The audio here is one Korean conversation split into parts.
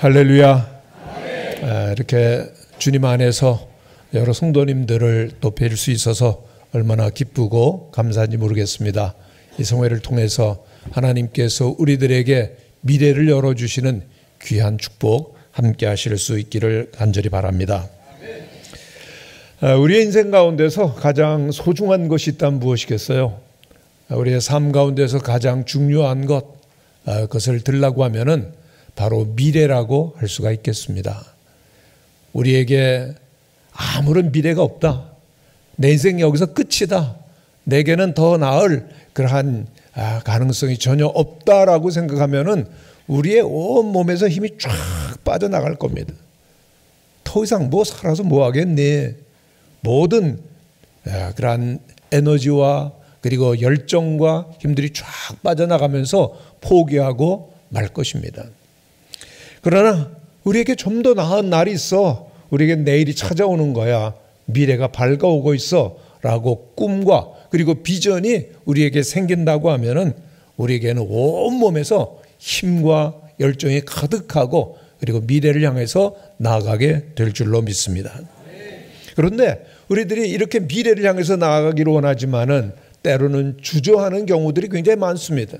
할렐루야. 이렇게 주님 안에서 여러 성도님들을 또 뵐 수 있어서 얼마나 기쁘고 감사한지 모르겠습니다. 이 성회를 통해서 하나님께서 우리들에게 미래를 열어주시는 귀한 축복 함께 하실 수 있기를 간절히 바랍니다. 우리의 인생 가운데서 가장 소중한 것이 있다면 무엇이겠어요? 우리의 삶 가운데서 가장 중요한 것, 그것을 들라고 하면은 바로 미래라고 할 수가 있겠습니다. 우리에게 아무런 미래가 없다. 내 인생이 여기서 끝이다. 내게는 더 나을 그러한 가능성이 전혀 없다라고 생각하면은 우리의 온 몸에서 힘이 쫙 빠져나갈 겁니다. 더 이상 뭐 살아서 뭐 하겠니? 모든 그러한 에너지와 그리고 열정과 힘들이 쫙 빠져나가면서 포기하고 말 것입니다. 그러나 우리에게 좀 더 나은 날이 있어. 우리에게 내일이 찾아오는 거야. 미래가 밝아오고 있어 라고 꿈과 그리고 비전이 우리에게 생긴다고 하면은 우리에게는 온몸에서 힘과 열정이 가득하고 그리고 미래를 향해서 나아가게 될 줄로 믿습니다. 그런데 우리들이 이렇게 미래를 향해서 나아가기를 원하지만은 때로는 주저하는 경우들이 굉장히 많습니다.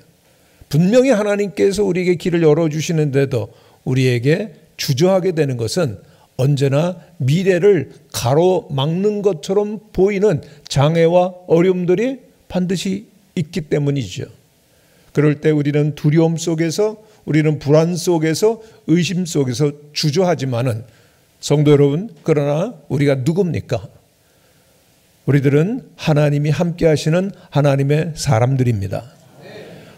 분명히 하나님께서 우리에게 길을 열어주시는데도 우리에게 주저하게 되는 것은 언제나 미래를 가로막는 것처럼 보이는 장애와 어려움들이 반드시 있기 때문이죠. 그럴 때 우리는 두려움 속에서, 우리는 불안 속에서, 의심 속에서 주저하지만은 성도 여러분, 그러나 우리가 누굽니까? 우리들은 하나님이 함께 하시는 하나님의 사람들입니다.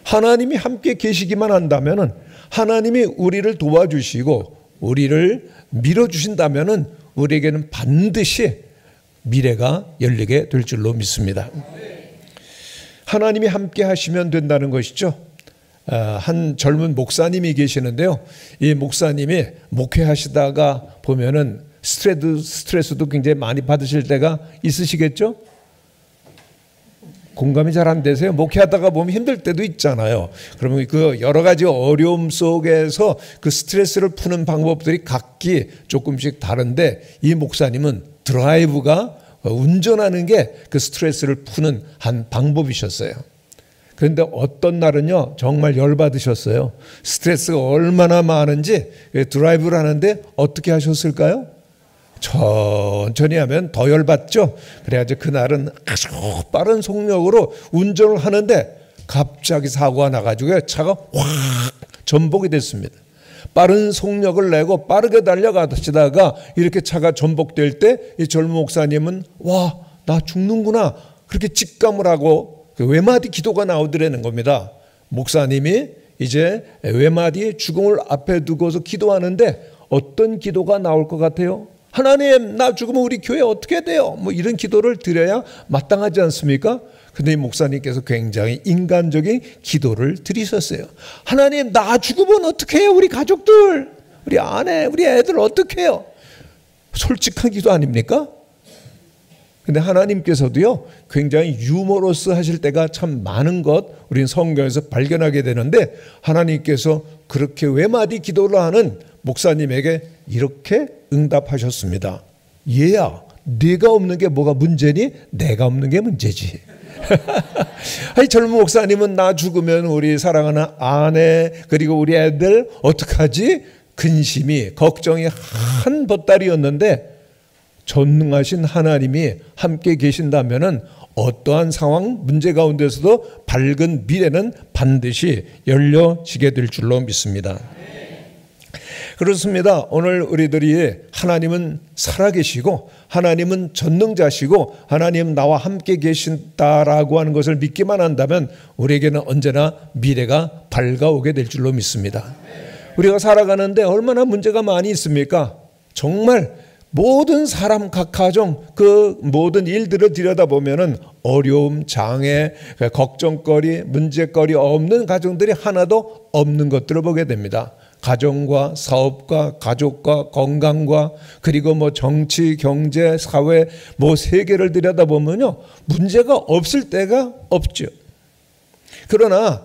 하나님이 함께 계시기만 한다면은 하나님이 우리를 도와주시고 우리를 밀어주신다면은 우리에게는 반드시 미래가 열리게 될 줄로 믿습니다. 하나님이 함께 하시면 된다는 것이죠. 한 젊은 목사님이 계시는데요. 이 목사님이 목회하시다가 보면은 스트레스도 굉장히 많이 받으실 때가 있으시겠죠? 공감이 잘 안 되세요? 목회하다가 보면 힘들 때도 있잖아요. 그러면 그 여러 가지 어려움 속에서 그 스트레스를 푸는 방법들이 각기 조금씩 다른데 이 목사님은 드라이브가 운전하는 게 그 스트레스를 푸는 한 방법이셨어요. 그런데 어떤 날은요 정말 열받으셨어요. 스트레스가 얼마나 많은지 드라이브를 하는데 어떻게 하셨을까요? 천천히 하면 더 열받죠. 그래야지 그날은 아주 빠른 속력으로 운전을 하는데 갑자기 사고가 나가지고 차가 확 전복이 됐습니다. 빠른 속력을 내고 빠르게 달려가시다가 이렇게 차가 전복될 때 이 젊은 목사님은 와, 나 죽는구나 그렇게 직감을 하고 외마디 기도가 나오더라는 겁니다. 목사님이 이제 외마디의 죽음을 앞에 두고서 기도하는데 어떤 기도가 나올 것 같아요? 하나님, 나 죽으면 우리 교회 어떻게 돼요? 뭐 이런 기도를 드려야 마땅하지 않습니까? 근데 이 목사님께서 굉장히 인간적인 기도를 드리셨어요. 하나님, 나 죽으면 어떻게 해요? 우리 가족들, 우리 아내, 우리 애들 어떻게 해요? 솔직한 기도 아닙니까? 근데 하나님께서도요 굉장히 유머러스 하실 때가 참 많은 것 우리는 성경에서 발견하게 되는데 하나님께서 그렇게 외마디 기도를 하는 목사님에게 이렇게 응답하셨습니다. 얘야, 네가 없는 게 뭐가 문제니? 내가 없는 게 문제지. 아니, 젊은 목사님은 나 죽으면 우리 사랑하는 아내 그리고 우리 애들 어떡하지? 근심이 걱정이 한 보따리였는데 전능하신 하나님이 함께 계신다면은 어떠한 상황 문제 가운데서도 밝은 미래는 반드시 열려지게 될 줄로 믿습니다. 그렇습니다. 오늘 우리들이 하나님은 살아계시고 하나님은 전능자시고 하나님 나와 함께 계신다라고 하는 것을 믿기만 한다면 우리에게는 언제나 미래가 밝아오게 될 줄로 믿습니다. 우리가 살아가는데 얼마나 문제가 많이 있습니까? 정말 모든 사람 각 가정 그 모든 일들을 들여다보면은 어려움, 장애, 걱정거리, 문제거리 없는 가정들이 하나도 없는 것들을 보게 됩니다. 가정과 사업과 가족과 건강과 그리고 뭐 정치, 경제, 사회 뭐 세계를 들여다보면요 문제가 없을 때가 없죠. 그러나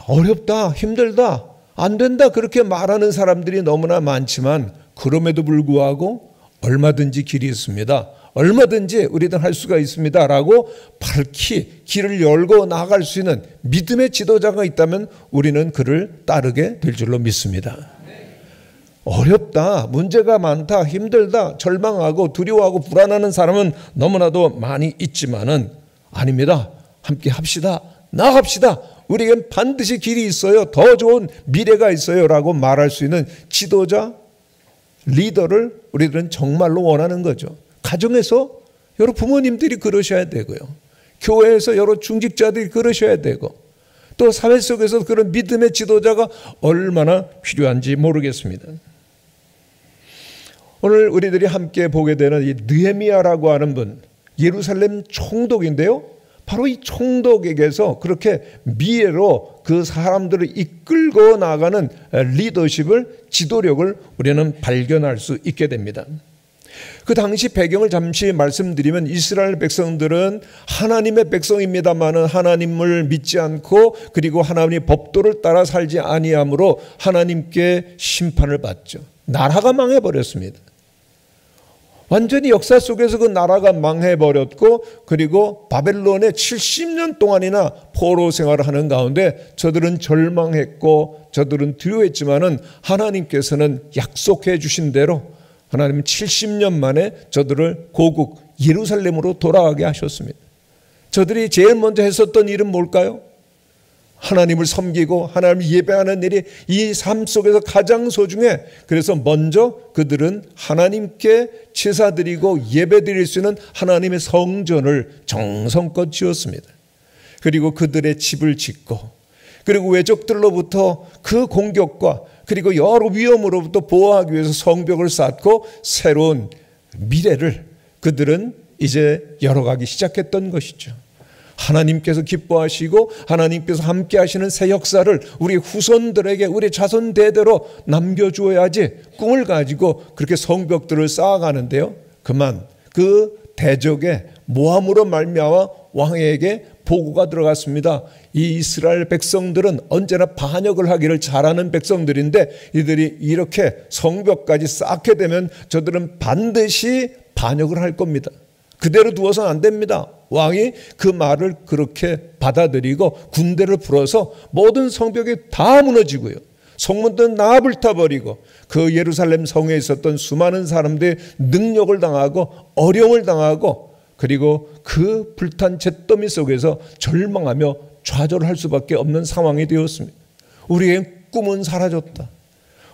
어렵다, 힘들다, 안 된다 그렇게 말하는 사람들이 너무나 많지만 그럼에도 불구하고 얼마든지 길이 있습니다. 얼마든지 우리는 할 수가 있습니다 라고 밝히 길을 열고 나아갈 수 있는 믿음의 지도자가 있다면 우리는 그를 따르게 될 줄로 믿습니다. 어렵다, 문제가 많다, 힘들다, 절망하고 두려워하고 불안하는 사람은 너무나도 많이 있지만은 아닙니다. 함께 합시다. 나아갑시다. 우리에겐 반드시 길이 있어요. 더 좋은 미래가 있어요 라고 말할 수 있는 지도자, 리더를 우리들은 정말로 원하는 거죠. 가정에서 여러 부모님들이 그러셔야 되고요. 교회에서 여러 중직자들이 그러셔야 되고 또 사회 속에서 그런 믿음의 지도자가 얼마나 필요한지 모르겠습니다. 오늘 우리들이 함께 보게 되는 이 느헤미야라고 하는 분, 예루살렘 총독인데요. 바로 이 총독에게서 그렇게 미래로 그 사람들을 이끌고 나가는 리더십을, 지도력을 우리는 발견할 수 있게 됩니다. 그 당시 배경을 잠시 말씀드리면 이스라엘 백성들은 하나님의 백성입니다마는 하나님을 믿지 않고 그리고 하나님의 법도를 따라 살지 아니함으로 하나님께 심판을 받죠. 나라가 망해버렸습니다. 완전히 역사 속에서 그 나라가 망해버렸고 그리고 바벨론에 70년 동안이나 포로 생활을 하는 가운데 저들은 절망했고 저들은 두려워했지만은 하나님께서는 약속해 주신 대로 하나님은 70년 만에 저들을 고국 예루살렘으로 돌아가게 하셨습니다. 저들이 제일 먼저 했었던 일은 뭘까요? 하나님을 섬기고 하나님을 예배하는 일이 이 삶 속에서 가장 소중해. 그래서 먼저 그들은 하나님께 제사드리고 예배드릴 수 있는 하나님의 성전을 정성껏 지었습니다. 그리고 그들의 집을 짓고 그리고 외적들로부터 그 공격과 그리고 여러 위험으로부터 보호하기 위해서 성벽을 쌓고 새로운 미래를 그들은 이제 열어가기 시작했던 것이죠. 하나님께서 기뻐하시고 하나님께서 함께 하시는 새 역사를 우리 후손들에게 우리 자손 대대로 남겨주어야지 꿈을 가지고 그렇게 성벽들을 쌓아가는데요. 그만 그 대적의 모함으로 말미암아 왕에게 보고가 들어갔습니다. 이 이스라엘 백성들은 언제나 반역을 하기를 잘하는 백성들인데 이들이 이렇게 성벽까지 쌓게 되면 저들은 반드시 반역을 할 겁니다. 그대로 두어서는 안 됩니다. 왕이 그 말을 그렇게 받아들이고 군대를 풀어서 모든 성벽이 다 무너지고요. 성문도 다 불타버리고 그 예루살렘 성에 있었던 수많은 사람들의 능력을 당하고 어려움을 당하고 그리고 그 불탄 잿더미 속에서 절망하며 좌절할 수밖에 없는 상황이 되었습니다. 우리의 꿈은 사라졌다.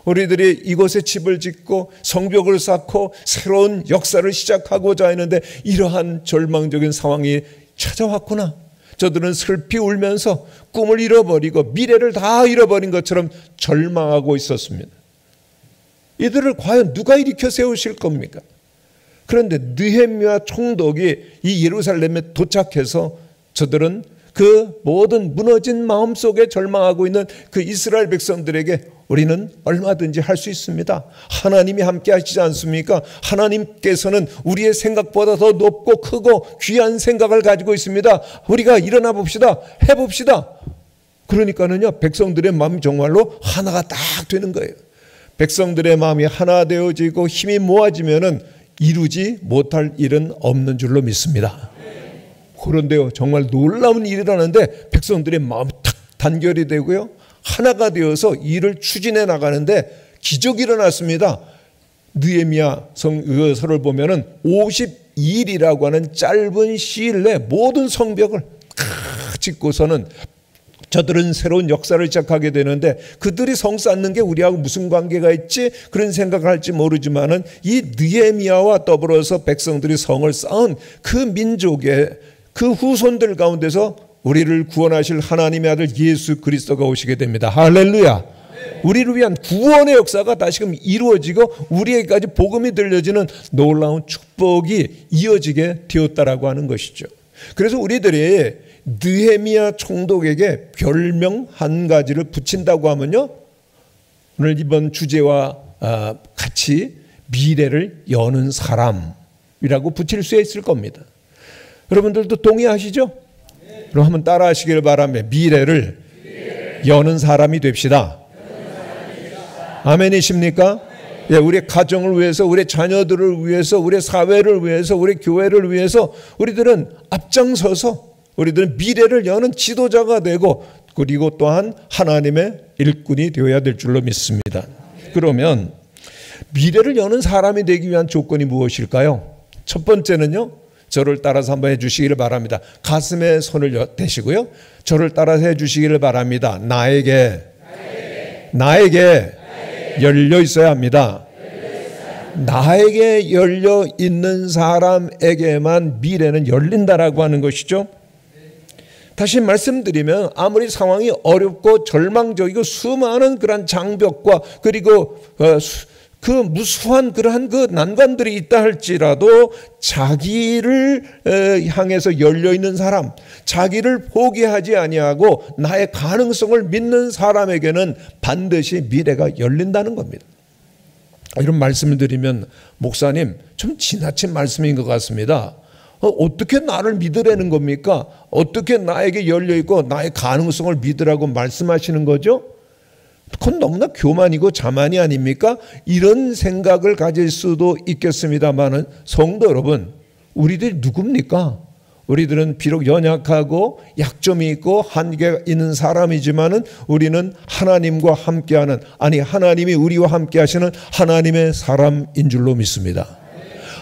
우리들이 이곳에 집을 짓고 성벽을 쌓고 새로운 역사를 시작하고자 했는데 이러한 절망적인 상황이 찾아왔구나. 저들은 슬피 울면서 꿈을 잃어버리고 미래를 다 잃어버린 것처럼 절망하고 있었습니다. 이들을 과연 누가 일으켜 세우실 겁니까? 그런데 느헤미야 총독이 이 예루살렘에 도착해서 저들은 그 모든 무너진 마음속에 절망하고 있는 그 이스라엘 백성들에게 우리는 얼마든지 할 수 있습니다. 하나님이 함께 하시지 않습니까? 하나님께서는 우리의 생각보다 더 높고 크고 귀한 생각을 가지고 있습니다. 우리가 일어나 봅시다. 해봅시다. 그러니까는요, 백성들의 마음이 정말로 하나가 딱 되는 거예요. 백성들의 마음이 하나 되어지고 힘이 모아지면은 이루지 못할 일은 없는 줄로 믿습니다. 그런데요, 정말 놀라운 일이 일어나는데 백성들의 마음이 탁 단결이 되고요, 하나가 되어서 일을 추진해 나가는데 기적이 일어났습니다. 느헤미야 성서를 보면은 52일이라고 하는 짧은 시일 내 모든 성벽을 짓고서는 저들은 새로운 역사를 시작하게 되는데 그들이 성 쌓는 게 우리하고 무슨 관계가 있지? 그런 생각을 할지 모르지만은 이 느헤미야와 더불어서 백성들이 성을 쌓은 그 민족의 그 후손들 가운데서 우리를 구원하실 하나님의 아들 예수 그리스도가 오시게 됩니다. 할렐루야. 우리를 위한 구원의 역사가 다시금 이루어지고 우리에게까지 복음이 들려지는 놀라운 축복이 이어지게 되었다라고 하는 것이죠. 그래서 우리들이 느헤미야 총독에게 별명 한 가지를 붙인다고 하면요, 오늘 이번 주제와 같이 미래를 여는 사람이라고 붙일 수 있을 겁니다. 여러분들도 동의하시죠? 그럼 한번 따라 하시길 바라며 미래를 여는 사람이 됩시다. 아멘이십니까? 예, 우리 가정을 위해서, 우리 자녀들을 위해서, 우리 사회를 위해서, 우리 교회를 위해서 우리들은 앞장서서 우리들은 미래를 여는 지도자가 되고, 그리고 또한 하나님의 일꾼이 되어야 될 줄로 믿습니다. 그러면 미래를 여는 사람이 되기 위한 조건이 무엇일까요? 첫 번째는요, 저를 따라서 한번 해주시기를 바랍니다. 가슴에 손을 대시고요, 저를 따라서 해주시기를 바랍니다. 나에게 열려 있어야 합니다. 나에게 열려 있는 사람에게만 미래는 열린다라고 하는 것이죠. 다시 말씀드리면 아무리 상황이 어렵고 절망적이고 수많은 그런 장벽과 그리고 그 무수한 그러한 그 난관들이 있다 할지라도 자기를 향해서 열려 있는 사람, 자기를 포기하지 아니하고 나의 가능성을 믿는 사람에게는 반드시 미래가 열린다는 겁니다. 이런 말씀을 드리면 목사님 좀 지나친 말씀인 것 같습니다. 어떻게 나를 믿으라는 겁니까? 어떻게 나에게 열려 있고 나의 가능성을 믿으라고 말씀하시는 거죠? 그건 너무나 교만이고 자만이 아닙니까? 이런 생각을 가질 수도 있겠습니다만은 성도 여러분, 우리들이 누굽니까? 우리들은 비록 연약하고 약점이 있고 한계가 있는 사람이지만은 우리는 하나님과 함께하는, 아니 하나님이 우리와 함께 하시는 하나님의 사람인 줄로 믿습니다.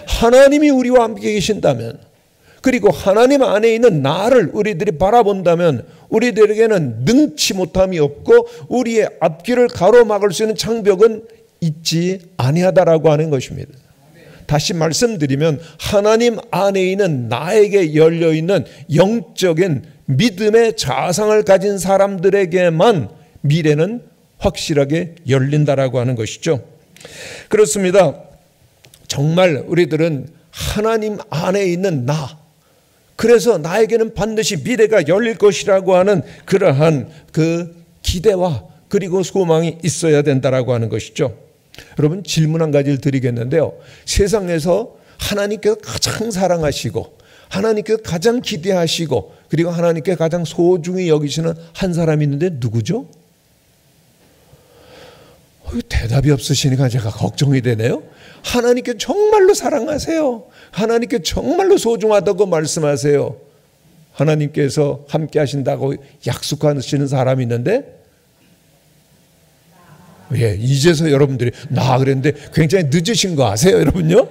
하나님이 우리와 함께 계신다면, 그리고 하나님 안에 있는 나를 우리들이 바라본다면 우리들에게는 능치 못함이 없고 우리의 앞길을 가로막을 수 있는 장벽은 있지 아니하다라고 하는 것입니다. 다시 말씀드리면 하나님 안에 있는 나에게 열려있는 영적인 믿음의 자상을 가진 사람들에게만 미래는 확실하게 열린다라고 하는 것이죠. 그렇습니다. 정말 우리들은 하나님 안에 있는 나, 그래서 나에게는 반드시 미래가 열릴 것이라고 하는 그러한 그 기대와 그리고 소망이 있어야 된다라고 하는 것이죠. 여러분, 질문 한 가지를 드리겠는데요. 세상에서 하나님께서 가장 사랑하시고 하나님께서 가장 기대하시고 그리고 하나님께 가장 소중히 여기시는 한 사람이 있는데 누구죠? 대답이 없으시니까 제가 걱정이 되네요. 하나님께 정말로 사랑하세요. 하나님께 정말로 소중하다고 말씀하세요. 하나님께서 함께 하신다고 약속하시는 사람이 있는데, 예, 이제서 여러분들이 나 그랬는데 굉장히 늦으신 거 아세요, 여러분요?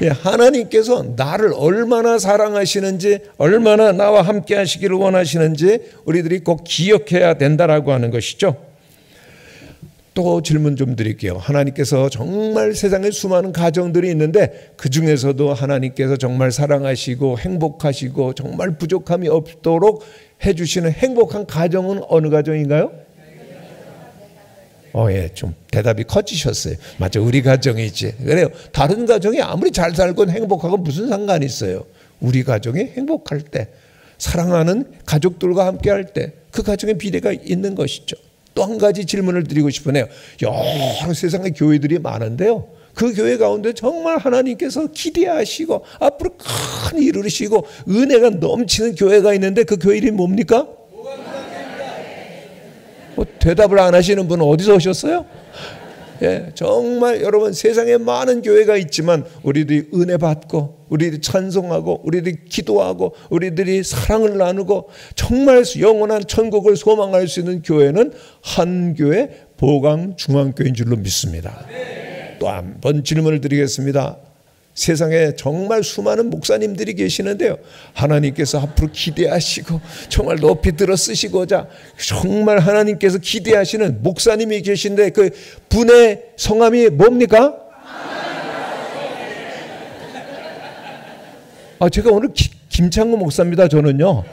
예, 하나님께서 나를 얼마나 사랑하시는지, 얼마나 나와 함께 하시기를 원하시는지 우리들이 꼭 기억해야 된다라고 하는 것이죠. 또 질문 좀 드릴게요. 하나님께서 정말 세상에 수많은 가정들이 있는데 그 중에서도 하나님께서 정말 사랑하시고 행복하시고 정말 부족함이 없도록 해주시는 행복한 가정은 어느 가정인가요? 예, 좀 대답이 커지셨어요. 맞아, 우리 가정이지. 그래요. 다른 가정이 아무리 잘 살고 행복하고 무슨 상관이 있어요. 우리 가정이 행복할 때, 사랑하는 가족들과 함께 할 때 그 가정에 미래가 있는 것이죠. 또 한 가지 질문을 드리고 싶으네요. 여러 세상에 교회들이 많은데요, 그 교회 가운데 정말 하나님께서 기대하시고 앞으로 큰 일을 이루시고 은혜가 넘치는 교회가 있는데 그 교회 이름이 뭡니까? 대답을 안 하시는 분은 어디서 오셨어요? 예, 정말 여러분, 세상에 많은 교회가 있지만 우리들이 은혜 받고 우리들이 찬송하고 우리들이 기도하고 우리들이 사랑을 나누고 정말 영원한 천국을 소망할 수 있는 교회는 한 교회, 보강중앙교회인 줄로 믿습니다. 또 한 번 질문을 드리겠습니다. 세상에 정말 수많은 목사님들이 계시는데요, 하나님께서 앞으로 기대하시고 정말 높이 들어 쓰시고자 정말 하나님께서 기대하시는 목사님이 계신데 그 분의 성함이 뭡니까? 제가 오늘 김창근 목사입니다. 저는요.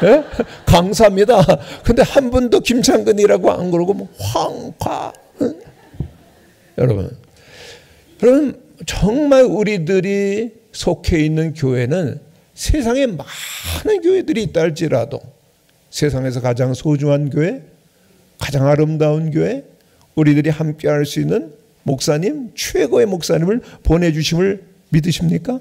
예? 강사입니다. 근데 한 분도 김창근이라고 안 그러고 뭐 황파. 여러분 정말 우리들이 속해 있는 교회는 세상에 많은 교회들이 있다 할지라도 세상에서 가장 소중한 교회, 가장 아름다운 교회, 우리들이 함께 할 수 있는 목사님, 최고의 목사님을 보내주심을 믿으십니까?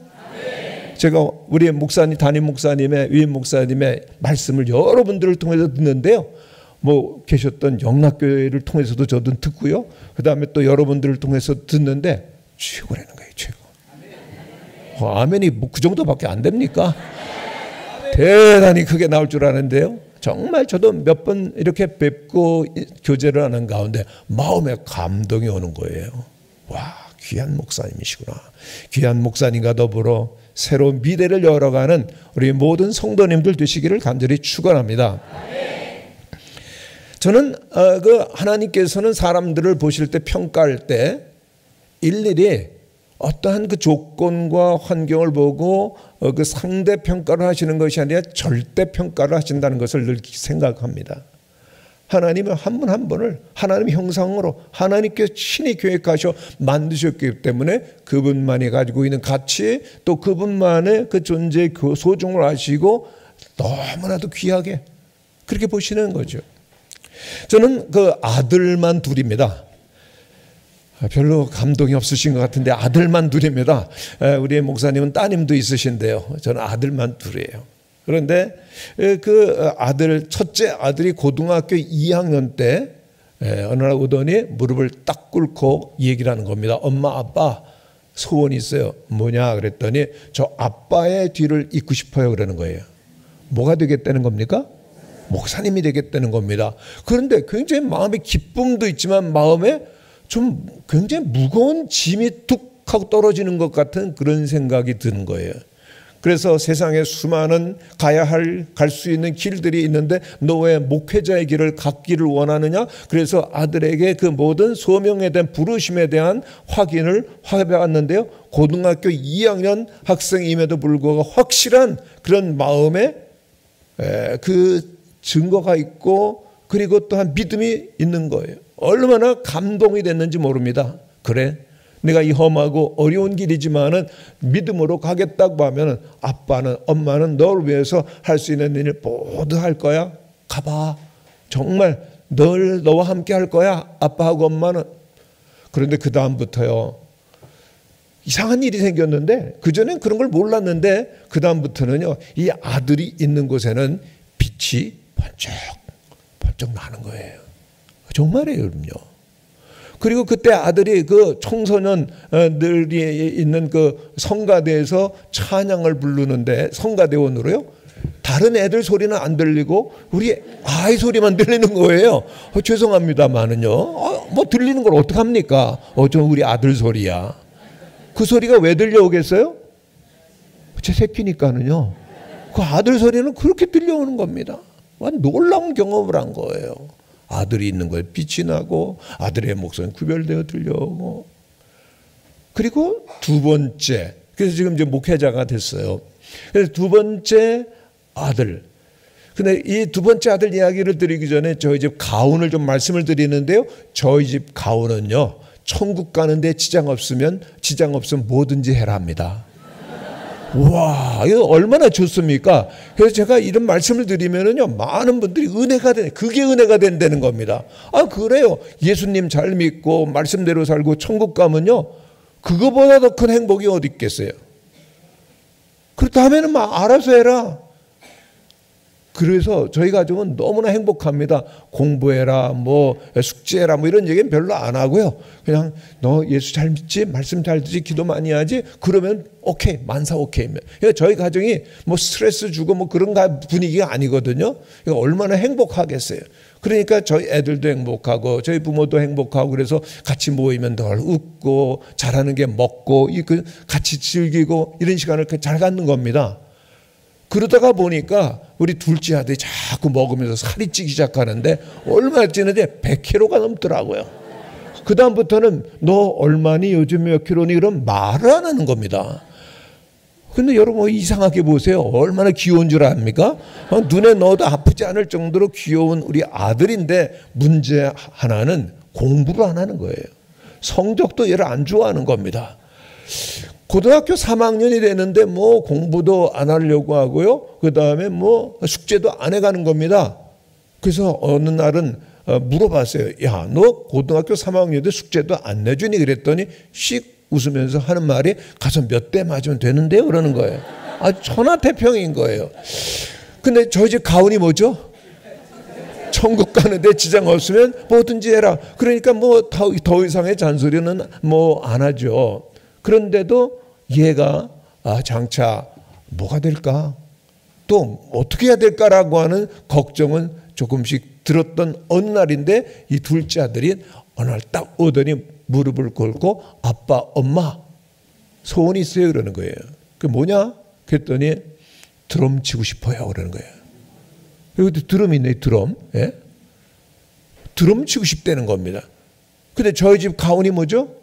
제가 우리 목사님, 담임 목사님의, 위임 목사님의 말씀을 여러분들을 통해서 듣는데요, 뭐 계셨던 영락교회를 통해서도 저도 듣고요. 그 다음에 또 여러분들을 통해서 듣는데 최고라는 거예요, 최고. 아멘이 뭐 그 정도밖에 안 됩니까? 대단히 크게 나올 줄 아는데요. 정말 저도 몇 번 이렇게 뵙고 교제를 하는 가운데 마음에 감동이 오는 거예요. 와, 귀한 목사님이시구나. 귀한 목사님과 더불어 새로운 미래를 열어가는 우리 모든 성도님들 되시기를 간절히 축원합니다. 저는 하나님께서는 사람들을 보실 때, 평가할 때 일일이 어떠한 그 조건과 환경을 보고 그 상대 평가를 하시는 것이 아니라 절대 평가를 하신다는 것을 늘 생각합니다. 하나님은 한 분 한 분을 하나님의 형상으로 하나님께서 친히 계획하셔 만드셨기 때문에 그분만이 가지고 있는 가치, 또 그분만의 그 존재의 그 소중을 아시고 너무나도 귀하게 그렇게 보시는 거죠. 저는 그 아들만 둘입니다. 별로 감동이 없으신 것 같은데 아들만 둘입니다. 우리 목사님은 따님도 있으신데요. 저는 아들만 둘이에요. 그런데 그 아들, 첫째 아들이 고등학교 2학년 때 어느 날 오더니 무릎을 딱 꿇고 얘기를 하는 겁니다. 엄마, 아빠 소원이 있어요. 뭐냐 그랬더니 저 아빠의 뒤를 잇고 싶어요 그러는 거예요. 뭐가 되겠다는 겁니까? 목사님이 되겠다는 겁니다. 그런데 굉장히 마음에 기쁨도 있지만 마음에 좀 굉장히 무거운 짐이 툭 하고 떨어지는 것 같은 그런 생각이 드는 거예요. 그래서 세상에 수많은 갈 수 있는 길들이 있는데 너 왜 목회자의 길을 갖기를 원하느냐? 그래서 아들에게 그 모든 소명에 대한 부르심에 대한 확인을 해봤는데요. 고등학교 2학년 학생임에도 불구하고 확실한 그런 마음에 그 증거가 있고 그리고 또한 믿음이 있는 거예요. 얼마나 감동이 됐는지 모릅니다. 그래, 내가 이 험하고 어려운 길이지만은 믿음으로 가겠다고 하면은 아빠는, 엄마는 너를 위해서 할 수 있는 일을 모두 할 거야. 가봐. 정말 늘 너와 함께 할 거야. 아빠하고 엄마는. 그런데 그 다음부터요, 이상한 일이 생겼는데, 그전엔 그런 걸 몰랐는데 그 다음부터는요, 이 아들이 있는 곳에는 빛이 번쩍 번쩍 나는 거예요. 정말이에요, 여러분요. 그리고 그때 아들이 그 청소년들이 있는 그 성가대에서 찬양을 부르는데, 성가대원으로요, 다른 애들 소리는 안 들리고 우리 아이 소리만 들리는 거예요. 죄송합니다만은요, 뭐 들리는 걸 어떡합니까? 저 우리 아들 소리야. 그 소리가 왜 들려오겠어요? 제 새끼니까는요. 그 아들 소리는 그렇게 들려오는 겁니다. 놀라운 경험을 한 거예요. 아들이 있는 거에 빛이 나고 아들의 목소리는 구별되어 들려오고. 그리고 두 번째, 그래서 지금 이제 목회자가 됐어요. 그래서 두 번째 아들. 근데 이 두 번째 아들 이야기를 드리기 전에 저희 집 가훈을 좀 말씀을 드리는데요. 저희 집 가훈은요, 천국 가는데 지장 없으면 뭐든지 해라 합니다. 와, 이거 얼마나 좋습니까? 그래서 제가 이런 말씀을 드리면은요, 많은 분들이 그게 은혜가 된다는 겁니다. 그래요. 예수님 잘 믿고 말씀대로 살고 천국 가면요, 그거보다 더 큰 행복이 어디 있겠어요? 그렇다면은 막 알아서 해라. 그래서 저희 가족은 너무나 행복합니다. 공부해라, 뭐 숙제해라, 뭐 이런 얘기는 별로 안 하고요. 그냥 너 예수 잘 믿지, 말씀 잘 듣지, 기도 많이 하지, 그러면 오케이, 만사 오케이. 그러니까 저희 가정이 뭐 스트레스 주고 뭐 그런 분위기가 아니거든요. 그러니까 얼마나 행복하겠어요. 그러니까 저희 애들도 행복하고 저희 부모도 행복하고, 그래서 같이 모이면 덜 웃고 잘하는 게 먹고 같이 즐기고 이런 시간을 잘 갖는 겁니다. 그러다가 보니까 우리 둘째 아들이 자꾸 먹으면서 살이 찌기 시작하는데 얼마 찌는데 100kg가 넘더라고요. 그 다음부터는 너 얼마니, 요즘 몇 킬로니, 그럼 말을 안 하는 겁니다. 근데 여러분 이상하게 보세요. 얼마나 귀여운 줄 압니까? 눈에 넣어도 아프지 않을 정도로 귀여운 우리 아들인데, 문제 하나는 공부를 안 하는 거예요. 성적도 얘를 안 좋아하는 겁니다. 고등학교 3학년이 되는데 뭐 공부도 안 하려고 하고요. 그 다음에 뭐 숙제도 안 해가는 겁니다. 그래서 어느 날은 물어봤어요. 야, 너 고등학교 3학년인데 숙제도 안 내주니? 그랬더니 씩 웃으면서 하는 말이, 가서 몇 대 맞으면 되는데요? 그러는 거예요. 천하태평인 거예요. 근데 저희 집 가훈이 뭐죠? 천국 가는데 지장 없으면 뭐든지 해라. 그러니까 뭐 더 이상의 잔소리는 뭐 안 하죠. 그런데도 얘가 장차 뭐가 될까? 또 어떻게 해야 될까라고 하는 걱정은 조금씩 들었던 어느 날인데 이 둘째 아들이 어느 날 딱 오더니 무릎을 꿇고 아빠, 엄마 소원이 있어요 그러는 거예요. 그게 뭐냐? 그랬더니 드럼 치고 싶어요 그러는 거예요. 여기도 드럼이 있네, 드럼. 예? 드럼 치고 싶다는 겁니다. 근데 저희 집 가훈이 뭐죠?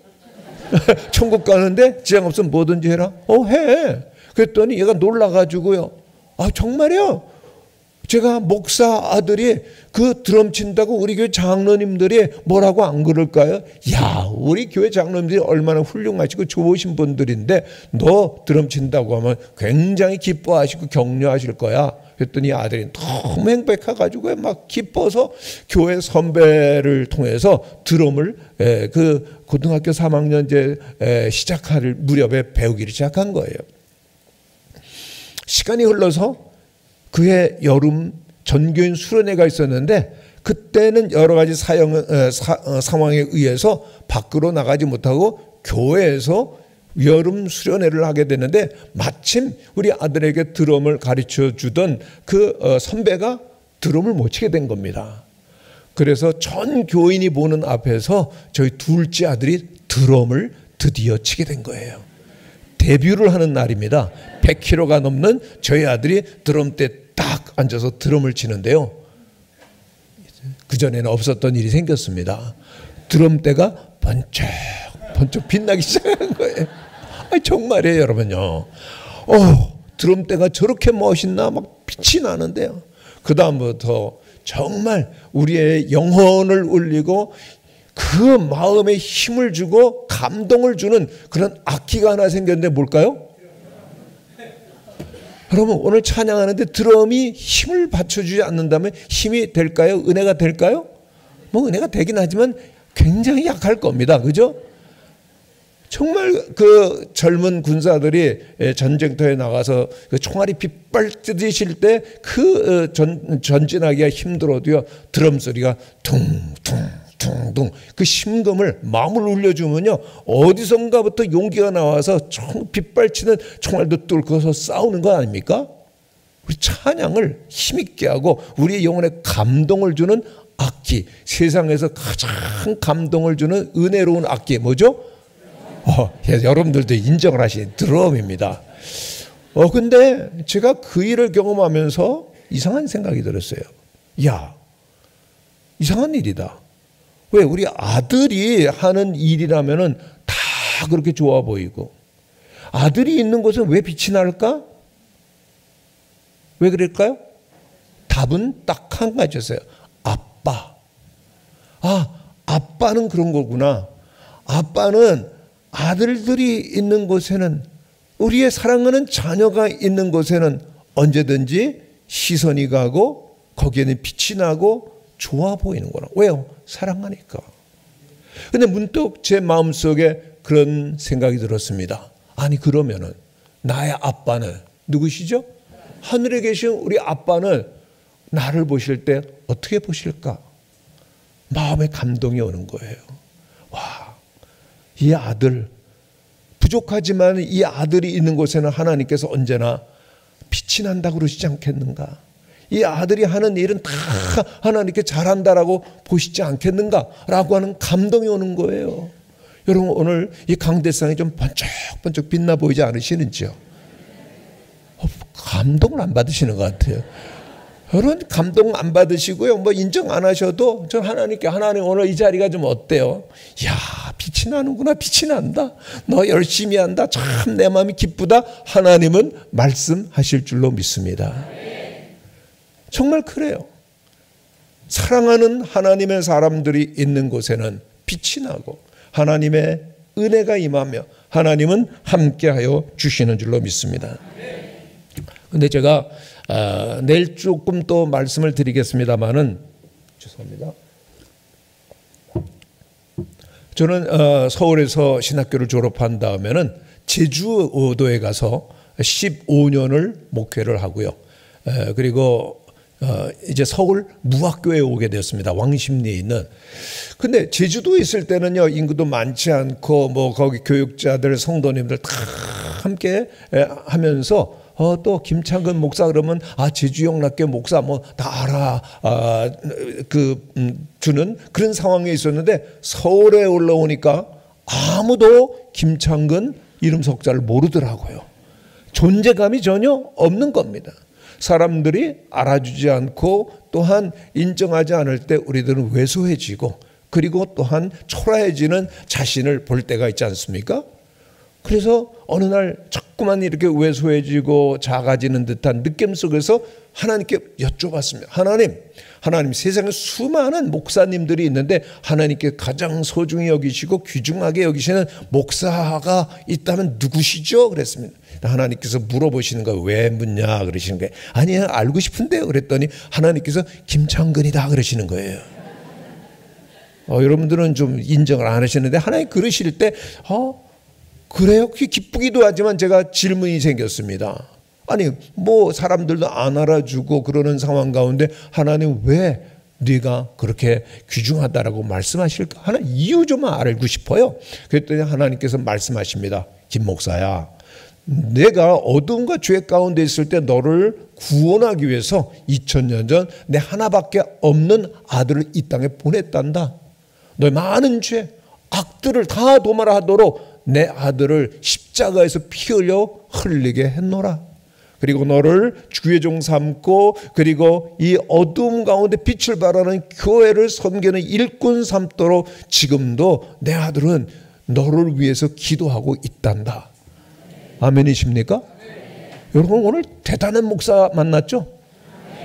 천국 가는데 지장 없으면 뭐든지 해라. 해. 그랬더니 얘가 놀라가지고요. 정말요? 제가 목사 아들이 그 드럼 친다고 우리 교회 장로님들이 뭐라고 안 그럴까요? 야, 우리 교회 장로님들이 얼마나 훌륭하시고 좋으신 분들인데 너 드럼 친다고 하면 굉장히 기뻐하시고 격려하실 거야. 그랬더니 아들이 너무 행복해가지고 막 기뻐서 교회 선배를 통해서 드럼을 그 고등학교 3학년 이제 시작할 무렵에 배우기를 시작한 거예요. 시간이 흘러서 그해 여름 전교인 수련회가 있었는데 그때는 여러 가지 상황에 의해서 밖으로 나가지 못하고 교회에서 여름 수련회를 하게 되는데 마침 우리 아들에게 드럼을 가르쳐 주던 그 선배가 드럼을 못 치게 된 겁니다. 그래서 전 교인이 보는 앞에서 저희 둘째 아들이 드럼을 드디어 치게 된 거예요. 데뷔를 하는 날입니다. 100kg가 넘는 저희 아들이 드럼대 딱 앉아서 드럼을 치는데요. 그전에는 없었던 일이 생겼습니다. 드럼대가 번쩍 빛나기 시작한 거예요. 정말이에요 여러분요. 드럼대가 저렇게 멋있나 막 빛이 나는데요. 그 다음부터 정말 우리의 영혼을 울리고 그 마음에 힘을 주고 감동을 주는 그런 악기가 하나 생겼는데 뭘까요? 여러분 오늘 찬양하는데 드럼이 힘을 받쳐주지 않는다면 힘이 될까요? 은혜가 될까요? 뭐 은혜가 되긴 하지만 굉장히 약할 겁니다. 그죠? 정말 그 젊은 군사들이 전쟁터에 나가서 그 총알이 빗발뜨실 때 그 전진하기가 힘들어도요 드럼 소리가 둥둥 그 심금을 마음을 울려주면요 어디선가부터 용기가 나와서 빗발치는 총알도 뚫고서 싸우는 거 아닙니까? 우리 찬양을 힘있게 하고 우리의 영혼에 감동을 주는 악기, 세상에서 가장 감동을 주는 은혜로운 악기 뭐죠? 여러분들도 인정을 하시는 드럼입니다. 근데 제가 그 일을 경험하면서 이상한 생각이 들었어요. 야, 이상한 일이다. 왜 우리 아들이 하는 일이라면은 다 그렇게 좋아 보이고 아들이 있는 곳은 왜 빛이 날까? 왜 그럴까요? 답은 딱 한 가지였어요. 아빠. 아빠는 그런 거구나. 아빠는 아들들이 있는 곳에는 우리의 사랑하는 자녀가 있는 곳에는 언제든지 시선이 가고 거기에는 빛이 나고 좋아 보이는구나. 왜요? 사랑하니까. 근데 문득 제 마음속에 그런 생각이 들었습니다. 아니 그러면은 나의 아빠는 누구시죠? 하늘에 계신 우리 아빠는 나를 보실 때 어떻게 보실까? 마음에 감동이 오는 거예요. 와, 이 아들 부족하지만 이 아들이 있는 곳에는 하나님께서 언제나 빛이 난다고 그러시지 않겠는가? 이 아들이 하는 일은 다 하나님께 잘한다라고 보시지 않겠는가라고 하는 감동이 오는 거예요. 여러분 오늘 이 강대상이 좀 번쩍번쩍 빛나 보이지 않으시는지요? 감동을 안 받으시는 것 같아요. 여러분 감동 안 받으시고요. 뭐 인정 안 하셔도 저 하나님께 하나님 오늘 이 자리가 좀 어때요? 야 빛이 나는구나. 빛이 난다. 너 열심히 한다. 참 내 마음이 기쁘다. 하나님은 말씀하실 줄로 믿습니다. 정말 그래요. 사랑하는 하나님의 사람들이 있는 곳에는 빛이 나고 하나님의 은혜가 임하며 하나님은 함께하여 주시는 줄로 믿습니다. 그런데 제가 내일 조금 또 말씀을 드리겠습니다마는 죄송합니다. 저는 서울에서 신학교를 졸업한 다음에는 제주도에 가서 15년을 목회를 하고요. 그리고 이제 서울 무학교에 오게 되었습니다. 왕십리에 있는. 근데 제주도에 있을 때는요, 인구도 많지 않고 뭐 거기 교육자들, 성도님들 다 함께 하면서 또 김창근 목사 그러면 제주영락교 목사 뭐 다 알아 주는 그런 상황에 있었는데, 서울에 올라오니까 아무도 김창근 이름 석자를 모르더라고요. 존재감이 전혀 없는 겁니다. 사람들이 알아주지 않고 또한 인정하지 않을 때 우리들은 왜소해지고, 그리고 또한 초라해지는 자신을 볼 때가 있지 않습니까? 그래서 어느 날 자꾸만 이렇게 왜소해지고 작아지는 듯한 느낌 속에서 하나님께 여쭤봤습니다. 하나님, 세상에 수많은 목사님들이 있는데 하나님께 가장 소중히 여기시고 귀중하게 여기시는 목사가 있다면 누구시죠? 그랬습니다. 하나님께서 물어보시는 거예요. 왜 묻냐 그러시는 거예요. 아니요, 알고 싶은데요. 그랬더니 하나님께서 김창근이다 그러시는 거예요. 여러분들은 좀 인정을 안 하시는데 하나님 그러실 때 그래요? 기쁘기도 하지만 제가 질문이 생겼습니다. 아니 뭐 사람들도 안 알아주고 그러는 상황 가운데 하나님 왜 네가 그렇게 귀중하다라고 말씀하실까? 하나 이유 좀 알고 싶어요. 그랬더니 하나님께서 말씀하십니다. 김 목사야, 내가 어둠과 죄 가운데 있을 때 너를 구원하기 위해서 2000년 전 내 하나밖에 없는 아들을 이 땅에 보냈단다. 너의 많은 죄, 악들을 다 도말하도록 내 아들을 십자가에서 피 흘려 흘리게 했노라. 그리고 너를 주의 종 삼고, 그리고 이 어둠 가운데 빛을 발하는 교회를 섬기는 일꾼 삼도록 지금도 내 아들은 너를 위해서 기도하고 있단다. 아멘이십니까? 여러분 오늘 대단한 목사 만났죠?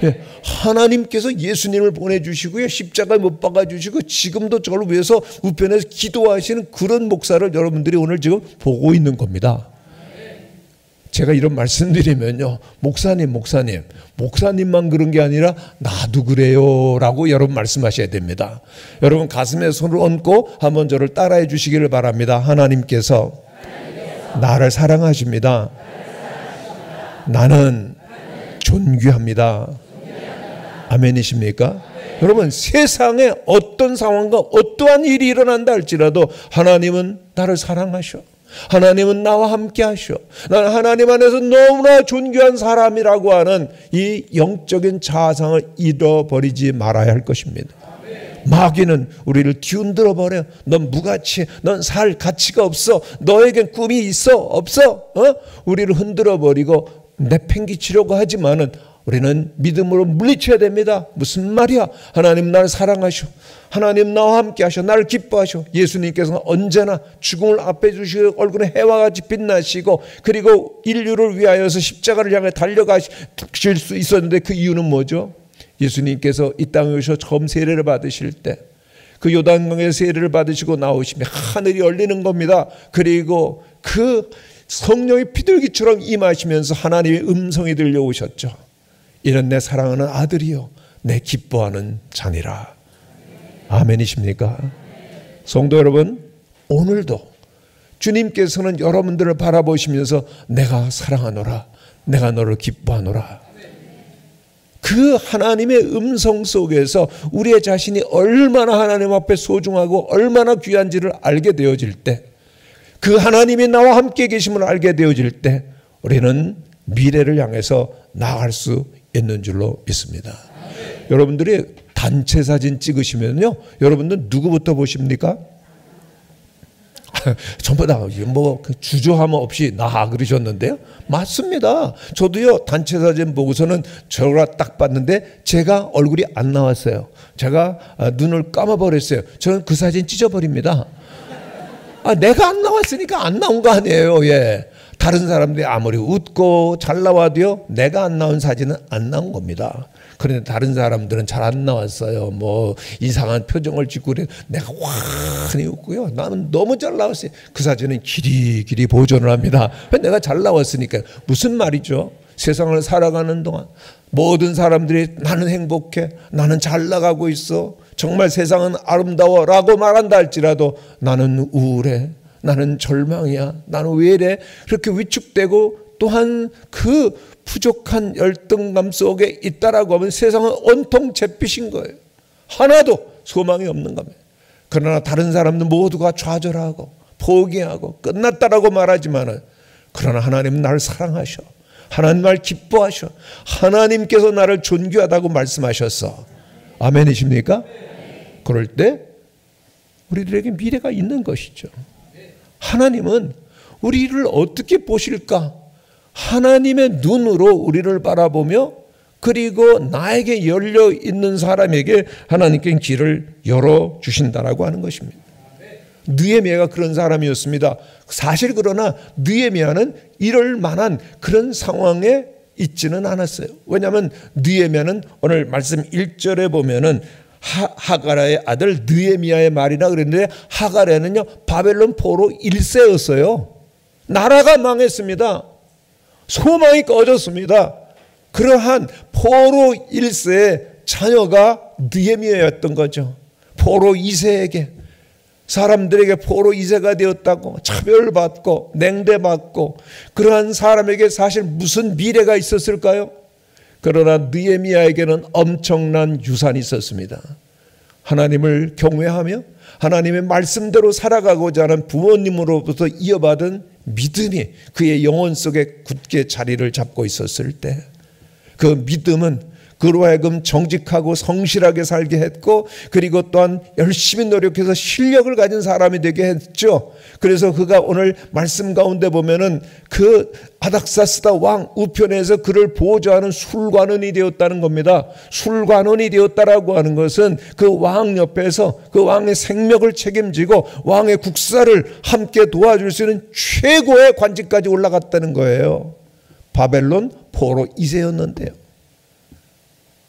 예, 하나님께서 예수님을 보내주시고요, 십자가에 못 박아주시고 지금도 저를 위해서 우편에서 기도하시는 그런 목사를 여러분들이 오늘 지금 보고 있는 겁니다. 제가 이런 말씀드리면요, 목사님만 그런 게 아니라 나도 그래요 라고 여러분 말씀하셔야 됩니다. 여러분 가슴에 손을 얹고 한번 저를 따라해 주시기를 바랍니다. 하나님께서 나를 사랑하십니다. 나는 존귀합니다. 아멘이십니까? 여러분 세상에 어떤 상황과 어떠한 일이 일어난다 할지라도 하나님은 나를 사랑하셔. 하나님은 나와 함께 하셔. 나는 하나님 안에서 너무나 존귀한 사람이라고 하는 이 영적인 자아상을 잃어버리지 말아야 할 것입니다. 마귀는 우리를 뒤흔들어 버려. 넌 무가치해. 넌 살 가치가 없어. 너에겐 꿈이 있어? 없어? 우리를 흔들어 버리고 내팽개치려고 하지만은 우리는 믿음으로 물리쳐야 됩니다. 무슨 말이야? 하나님 나를 사랑하셔. 하나님 나와 함께 하셔. 나를 기뻐하셔. 예수님께서는 언제나 죽음을 앞에 두시고 얼굴에 해와 같이 빛나시고, 그리고 인류를 위하여서 십자가를 향해 달려가실 수 있었는데 그 이유는 뭐죠? 예수님께서 이 땅에 오셔 처음 세례를 받으실 때 그 요단강에 세례를 받으시고 나오시면 하늘이 열리는 겁니다. 그리고 그 성령이 비둘기처럼 임하시면서 하나님의 음성이 들려오셨죠. 이는 내 사랑하는 아들이요 내 기뻐하는 자니라. 아멘이십니까? 성도 여러분, 오늘도 주님께서는 여러분들을 바라보시면서 내가 사랑하노라, 내가 너를 기뻐하노라. 그 하나님의 음성 속에서 우리의 자신이 얼마나 하나님 앞에 소중하고 얼마나 귀한지를 알게 되어질 때, 그 하나님이 나와 함께 계심을 알게 되어질 때 우리는 미래를 향해서 나아갈 수 있는 줄로 믿습니다. 여러분들이 단체 사진 찍으시면요, 여러분들 누구부터 보십니까? 전부 다 뭐 주저함 없이 나 그러셨는데요. 맞습니다. 저도요 단체 사진 보고서는 저를 딱 봤는데 제가 얼굴이 안 나왔어요. 제가 눈을 감아버렸어요. 저는 그 사진 찢어버립니다. 내가 안 나왔으니까 안 나온 거 아니에요. 예. 다른 사람들이 아무리 웃고 잘 나와도요, 내가 안 나온 사진은 안 나온 겁니다. 그런데 다른 사람들은 잘 안 나왔어요. 뭐 이상한 표정을 짓고 그래. 내가 환히 웃고요, 나는 너무 잘 나왔어요. 그 사진은 길이 보존을 합니다. 내가 잘 나왔으니까. 무슨 말이죠? 세상을 살아가는 동안 모든 사람들이 나는 행복해, 나는 잘 나가고 있어, 정말 세상은 아름다워 라고 말한다 할지라도 나는 우울해, 나는 절망이야, 나는 왜 이래, 그렇게 위축되고 또한 그 부족한 열등감 속에 있다라고 하면 세상은 온통 잿빛인 거예요. 하나도 소망이 없는 겁니다. 그러나 다른 사람들 모두가 좌절하고 포기하고 끝났다라고 말하지만은, 그러나 하나님은 나를 사랑하셔. 하나님 날 기뻐하셔. 하나님께서 나를 존귀하다고 말씀하셨어. 아멘이십니까? 그럴 때 우리들에게 미래가 있는 것이죠. 하나님은 우리를 어떻게 보실까? 하나님의 눈으로 우리를 바라보며, 그리고 나에게 열려 있는 사람에게 하나님께 길을 열어 주신다라고 하는 것입니다. 느헤미야가 그런 사람이었습니다. 사실 그러나 느헤미야는 이럴 만한 그런 상황에 있지는 않았어요. 왜냐하면 느헤미야는 오늘 말씀 1절에 보면은 하가랴의 아들 느헤미야의 말이라 그랬는데, 하가랴는요 바벨론 포로 1세였어요. 나라가 망했습니다. 소망이 꺼졌습니다. 그러한 포로 1세의 자녀가 느헤미야였던 거죠. 포로 2세에게, 사람들에게 포로 2세가 되었다고 차별받고 냉대받고, 그러한 사람에게 사실 무슨 미래가 있었을까요? 그러나 느헤미야에게는 엄청난 유산이 있었습니다. 하나님을 경외하며 하나님의 말씀대로 살아가고자 하는 부모님으로부터 이어받은 믿음이 그의 영혼 속에 굳게 자리를 잡고 있었을 때, 그 믿음은 그로 하여금 정직하고 성실하게 살게 했고, 그리고 또한 열심히 노력해서 실력을 가진 사람이 되게 했죠. 그래서 그가 오늘 말씀 가운데 보면은 그 아닥사스다 왕 우편에서 그를 보좌하는 술관원이 되었다는 겁니다. 술관원이 되었다라고 하는 것은 그 왕 옆에서 그 왕의 생명을 책임지고 왕의 국사를 함께 도와줄 수 있는 최고의 관직까지 올라갔다는 거예요. 바벨론 포로 2세였는데요.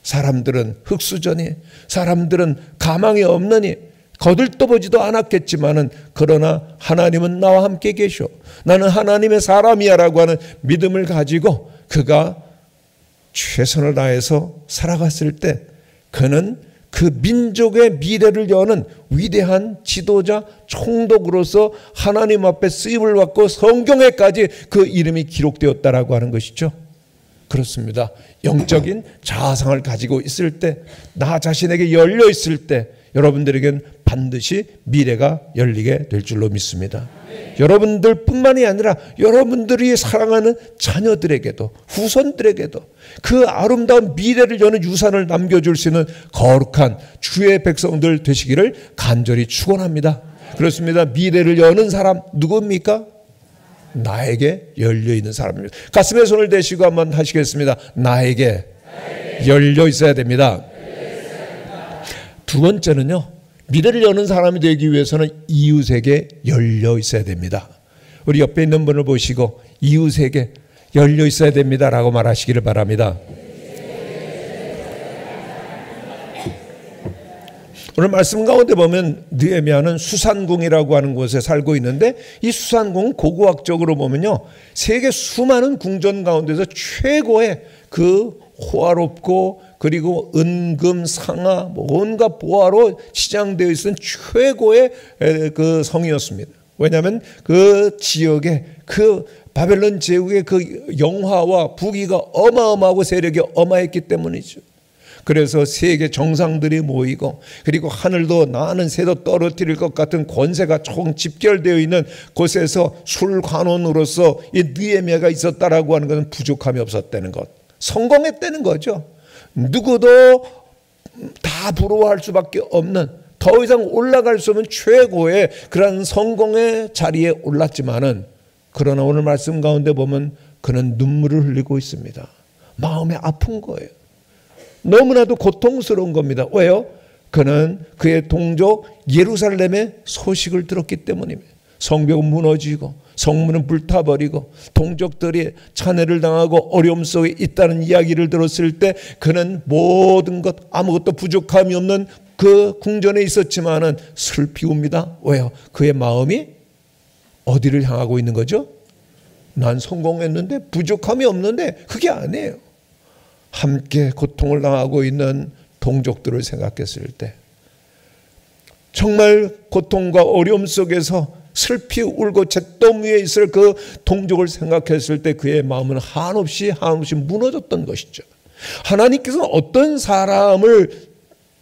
사람들은 흙수저니, 사람들은 가망이 없느니 거들떠보지도 않았겠지만은, 그러나 하나님은 나와 함께 계셔. 나는 하나님의 사람이야라고 하는 믿음을 가지고 그가 최선을 다해서 살아갔을 때, 그는 그 민족의 미래를 여는 위대한 지도자, 총독으로서 하나님 앞에 쓰임을 받고 성경에까지 그 이름이 기록되었다라고 하는 것이죠. 그렇습니다. 영적인 자아상을 가지고 있을 때, 나 자신에게 열려 있을 때 여러분들에겐 반드시 미래가 열리게 될 줄로 믿습니다. 여러분들뿐만이 아니라 여러분들이 사랑하는 자녀들에게도, 후손들에게도 그 아름다운 미래를 여는 유산을 남겨줄 수 있는 거룩한 주의 백성들 되시기를 간절히 축원합니다. 그렇습니다. 미래를 여는 사람 누굽니까? 나에게 열려있는 사람입니다. 가슴에 손을 대시고 한번 하시겠습니다. 나에게 열려 있어야 됩니다. 두 번째는요, 미래를 여는 사람이 되기 위해서는 이웃에게 열려 있어야 됩니다. 우리 옆에 있는 분을 보시고 이웃에게 열려 있어야 됩니다 라고 말하시기를 바랍니다. 오늘 말씀 가운데 보면 느헤미야는 수산궁이라고 하는 곳에 살고 있는데, 이 수산궁은 고고학적으로 보면요, 세계 수많은 궁전 가운데서 최고의 그 호화롭고 그리고 은금 상아 온갖 보화로 시장되어 있는 최고의 그 성이었습니다. 왜냐하면 그 지역에 그 바벨론 제국의 그 영화와 부귀가 어마어마하고 세력이 어마했기 때문이죠. 그래서 세계 정상들이 모이고, 그리고 하늘도 나는 새도 떨어뜨릴 것 같은 권세가 총 집결되어 있는 곳에서 술관원으로서 이 느헤미야가 있었다라고 하는 것은 부족함이 없었다는 것, 성공했다는 거죠. 누구도 다 부러워할 수밖에 없는, 더 이상 올라갈 수 없는 최고의 그런 성공의 자리에 올랐지만은, 그러나 오늘 말씀 가운데 보면 그는 눈물을 흘리고 있습니다. 마음이 아픈 거예요. 너무나도 고통스러운 겁니다. 왜요? 그는 그의 동족 예루살렘의 소식을 들었기 때문입니다. 성벽은 무너지고 성문은 불타버리고 동족들이 찬해를 당하고 어려움 속에 있다는 이야기를 들었을 때, 그는 모든 것 아무것도 부족함이 없는 그 궁전에 있었지만은 슬피 웁니다. 왜요? 그의 마음이 어디를 향하고 있는 거죠? 난 성공했는데 부족함이 없는데, 그게 아니에요. 함께 고통을 당하고 있는 동족들을 생각했을 때, 정말 고통과 어려움 속에서 슬피 울고 잿더미 위에 있을 그 동족을 생각했을 때 그의 마음은 한없이 무너졌던 것이죠. 하나님께서는 어떤 사람을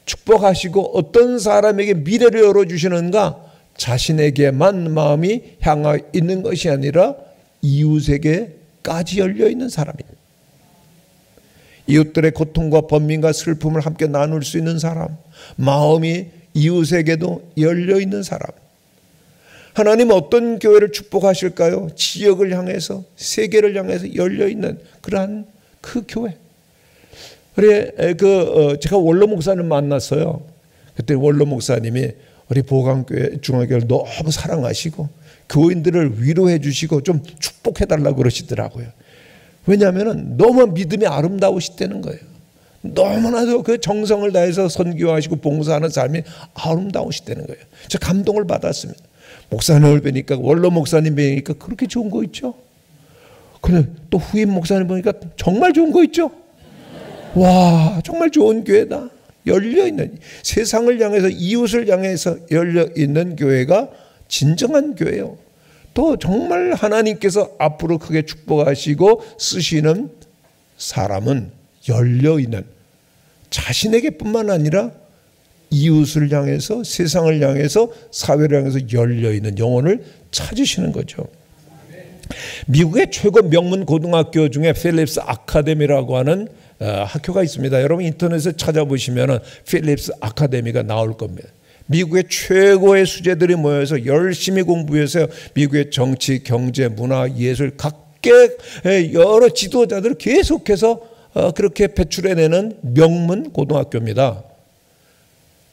축복하시고 어떤 사람에게 미래를 열어주시는가? 자신에게만 마음이 향해 있는 것이 아니라 이웃에게까지 열려있는 사람입니다. 이웃들의 고통과 번민과 슬픔을 함께 나눌 수 있는 사람, 마음이 이웃에게도 열려있는 사람. 하나님은 어떤 교회를 축복하실까요? 지역을 향해서, 세계를 향해서 열려있는 그러한 그 교회. 그래, 제가 원로 목사님 만났어요. 그때 원로 목사님이 우리 보강교회 중앙교회를 너무 사랑하시고 교인들을 위로해 주시고 좀 축복해 달라고 그러시더라고요. 왜냐하면 너무 믿음이 아름다우시다는 거예요. 너무나도 그 정성을 다해서 선교하시고 봉사하는 삶이 아름다우시다는 거예요. 저 감동을 받았습니다. 목사님을 뵈니까, 원로 목사님 뵈니까 그렇게 좋은 거 있죠. 그래, 또 후임 목사님 보니까 정말 좋은 거 있죠. 와, 정말 좋은 교회다. 열려있는, 세상을 향해서, 이웃을 향해서 열려있는 교회가 진정한 교회예요. 또 정말 하나님께서 앞으로 크게 축복하시고 쓰시는 사람은 열려있는, 자신에게 뿐만 아니라 이웃을 향해서, 세상을 향해서, 사회를 향해서 열려있는 영혼을 찾으시는 거죠. 미국의 최고 명문 고등학교 중에 필립스 아카데미라고 하는 학교가 있습니다. 여러분 인터넷에 찾아보시면 필립스 아카데미가 나올 겁니다. 미국의 최고의 수재들이 모여서 열심히 공부해서 미국의 정치, 경제, 문화, 예술 각계 여러 지도자들을 계속해서 그렇게 배출해내는 명문 고등학교입니다.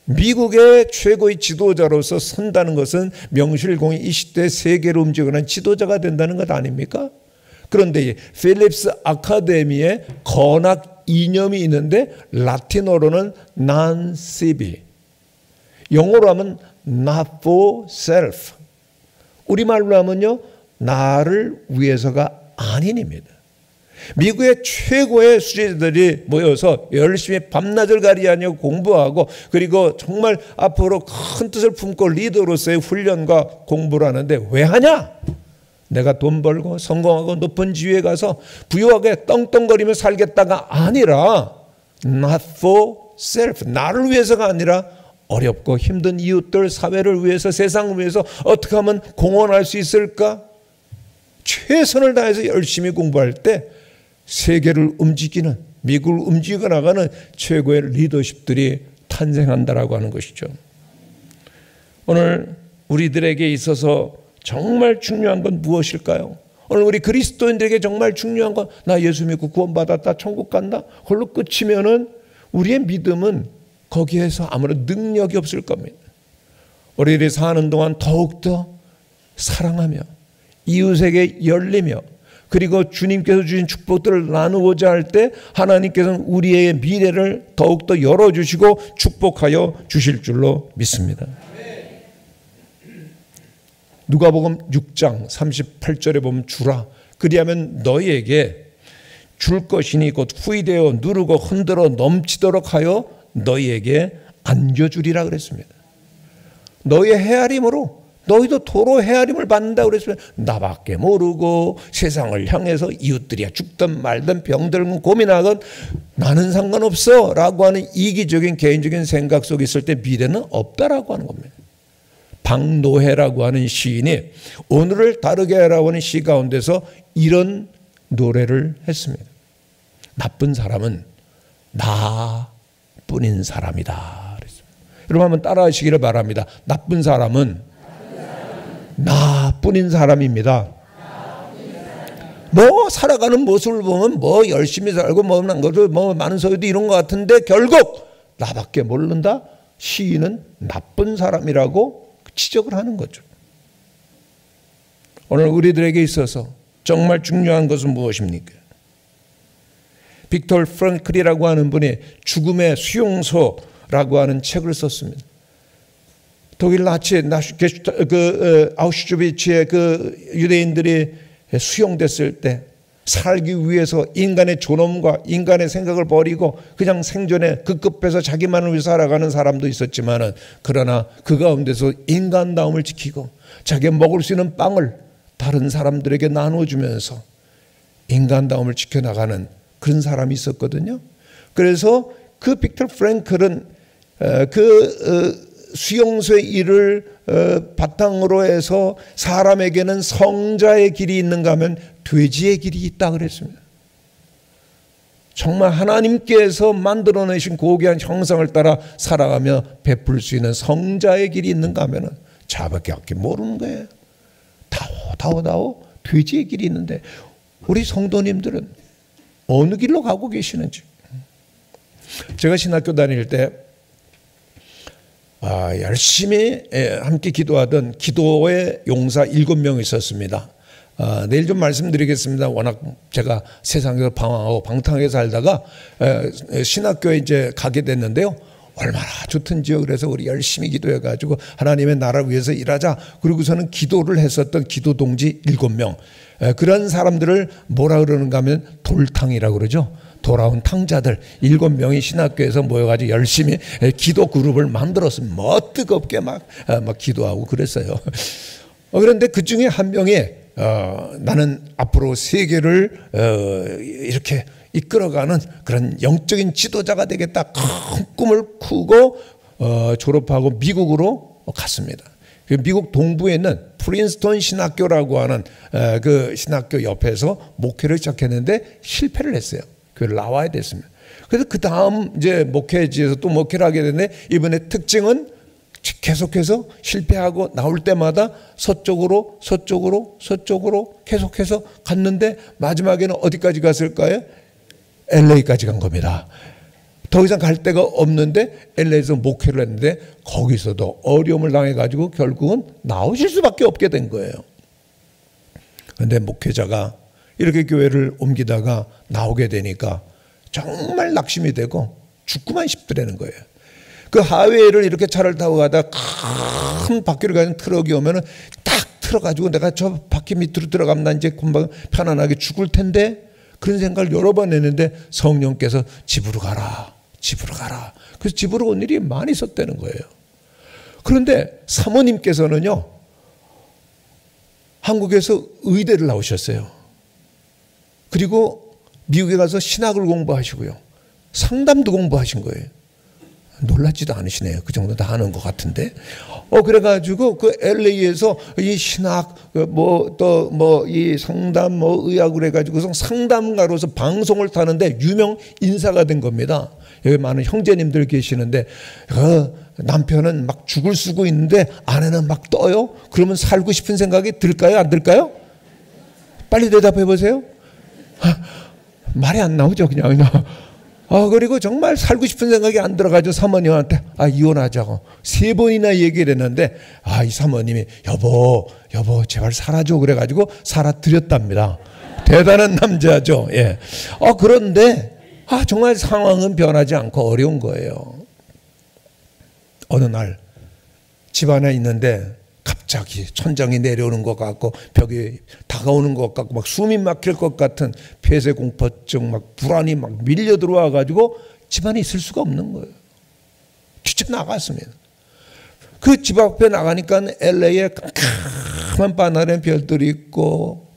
미국의 최고의 지도자로서 선다는 것은 명실공히 이 시대 세계를 움직이는 지도자가 된다는 것 아닙니까? 그런데 필립스 아카데미에 건학 이념이 있는데 라틴어로는 non sibi, 영어로 하면 not for self, 우리말로 하면요 나를 위해서가 아닌입니다. 미국의 최고의 수재들이 모여서 열심히 밤낮을 가리지 않고 공부하고, 그리고 정말 앞으로 큰 뜻을 품고 리더로서의 훈련과 공부를 하는데 왜 하냐? 내가 돈 벌고 성공하고 높은 지위에 가서 부유하게 떵떵거리며 살겠다가 아니라 not for self, 나를 위해서가 아니라 어렵고 힘든 이웃들, 사회를 위해서, 세상을 위해서 어떻게 하면 공헌할 수 있을까? 최선을 다해서 열심히 공부할 때 세계를 움직이는, 미국을 움직여 나가는 최고의 리더십들이 탄생한다라고 하는 것이죠. 오늘 우리들에게 있어서 정말 중요한 건 무엇일까요? 오늘 우리 그리스도인들에게 정말 중요한 건, 나 예수 믿고 구원받았다, 천국 간다, 그걸로 끝이면은 우리의 믿음은 거기에서 아무런 능력이 없을 겁니다. 우리들이 사는 동안 더욱더 사랑하며 이웃에게 열리며, 그리고 주님께서 주신 축복들을 나누고자 할 때 하나님께서는 우리의 미래를 더욱더 열어주시고 축복하여 주실 줄로 믿습니다. 누가복음 6장 38절에 보면 주라, 그리하면 너희에게 줄 것이니 곧 후이되어 누르고 흔들어 넘치도록 하여 너희에게 안겨주리라 그랬습니다. 너희의 헤아림으로 너희도 도로 헤아림을 받는다고 그랬으면, 나밖에 모르고 세상을 향해서 이웃들이야 죽든 말든 병들건 고민하건 나는 상관없어 라고 하는 이기적인 개인적인 생각 속에 있을 때 미래는 없다라고 하는 겁니다. 박노해라고 하는 시인이 오늘을 다르게 하라고 하는 시 가운데서 이런 노래를 했습니다. 나쁜 사람은 나뿐인 사람이다. 여러분 한번 따라 하시기를 바랍니다. 나쁜 사람은 나뿐인 사람입니다. 뭐 살아가는 모습을 보면 뭐 열심히 살고 뭐 많은 소유도 이런 것 같은데 결국 나밖에 모른다. 시인은 나쁜 사람이라고 지적을 하는 거죠. 오늘 우리들에게 있어서 정말 중요한 것은 무엇입니까? 빅토르 프랑클이라고 하는 분이 죽음의 수용소라고 하는 책을 썼습니다. 독일 나치 아우슈비츠에 그 유대인들이 수용됐을 때 살기 위해서 인간의 존엄과 인간의 생각을 버리고 그냥 생존에 급급해서 자기만을 위해 살아가는 사람도 있었지만은, 그러나 그 가운데서 인간다움을 지키고 자기가 먹을 수 있는 빵을 다른 사람들에게 나눠주면서 인간다움을 지켜나가는 그런 사람이 있었거든요. 그래서 그 빅터 프랭클은 수용소의 일을 바탕으로 해서 사람에게는 성자의 길이 있는가 하면 돼지의 길이 있다 그랬습니다. 정말 하나님께서 만들어내신 고귀한 형상을 따라 살아가며 베풀 수 있는 성자의 길이 있는가 하면 자밖에 모르는 거예요. 다오 돼지의 길이 있는데 우리 성도님들은 어느 길로 가고 계시는지. 제가 신학교 다닐 때 열심히 함께 기도하던 기도의 용사 7명 있었습니다. 내일 좀 말씀드리겠습니다. 워낙 제가 세상에서 방황하고 방탕하게 살다가 신학교에 이제 가게 됐는데요. 얼마나 좋던지요. 그래서 우리 열심히 기도해가지고 하나님의 나라를 위해서 일하자. 그리고서는 기도를 했었던 기도 동지 7명. 그런 사람들을 뭐라 그러는가 하면 돌탕이라고 그러죠. 돌아온 탕자들 7명이 신학교에서 모여가지고 열심히 기도 그룹을 만들었습니다. 뜨겁게 막 기도하고 그랬어요. 그런데 그 중에 한 명이 나는 앞으로 세계를 이렇게 이끌어가는 그런 영적인 지도자가 되겠다. 큰 꿈을 꾸고 졸업하고 미국으로 갔습니다. 미국 동부에 있는 프린스턴 신학교라고 하는 그 신학교 옆에서 목회를 시작했는데 실패를 했어요. 교회를 나와야 됐습니다. 그래서 그 다음 이제 목회지에서 또 목회를 하게 됐는데, 이번에 특징은 계속해서 실패하고 나올 때마다 서쪽으로 계속해서 갔는데 마지막에는 어디까지 갔을까요? LA까지 간 겁니다. 더 이상 갈 데가 없는데 LA에서 목회를 했는데 거기서도 어려움을 당해가지고 결국은 나오실 수밖에 없게 된 거예요. 그런데 목회자가 이렇게 교회를 옮기다가 나오게 되니까 정말 낙심이 되고 죽고만 싶더라는 거예요. 그 하회를 이렇게 차를 타고 가다 큰 바퀴를 가진 트럭이 오면은 딱 틀어가지고 내가 저 바퀴 밑으로 들어가면 난 이제 금방 편안하게 죽을 텐데, 그런 생각을 여러 번 했는데 성령께서 집으로 가라. 그래서 집으로 온 일이 많이 있었다는 거예요. 그런데 사모님께서는요, 한국에서 의대를 나오셨어요. 그리고 미국에 가서 신학을 공부하시고요. 상담도 공부하신 거예요. 놀랍지도 않으시네요. 그 정도 다 하는 것 같은데. 그래가지고 그 LA에서 이 신학, 이 상담, 의학을 해가지고서 상담가로서 방송을 타는데 유명 인사가 된 겁니다. 여기 많은 형제님들 계시는데, 남편은 막 죽을 쓰고 있는데 아내는 막 떠요? 그러면 살고 싶은 생각이 들까요? 안 들까요? 빨리 대답해 보세요. 말이 안 나오죠, 그냥. 그리고 정말 살고 싶은 생각이 안 들어가지고 사모님한테 이혼하자고 3번이나 얘기를 했는데, 이 사모님이 여보 제발 살아줘 그래가지고 살아드렸답니다. 대단한 남자죠. 예. 그런데 정말 상황은 변하지 않고 어려운 거예요. 어느 날 집안에 있는데 갑자기 천장이 내려오는 것 같고 벽이 다가오는 것 같고 막 숨이 막힐 것 같은 폐쇄공포증, 막 불안이 막 밀려 들어와 가지고 집안에 있을 수가 없는 거예요. 뛰쳐나갔습니다. 그 집 앞에 나가니까 LA에 깜깜한 바나나 별들이 있고,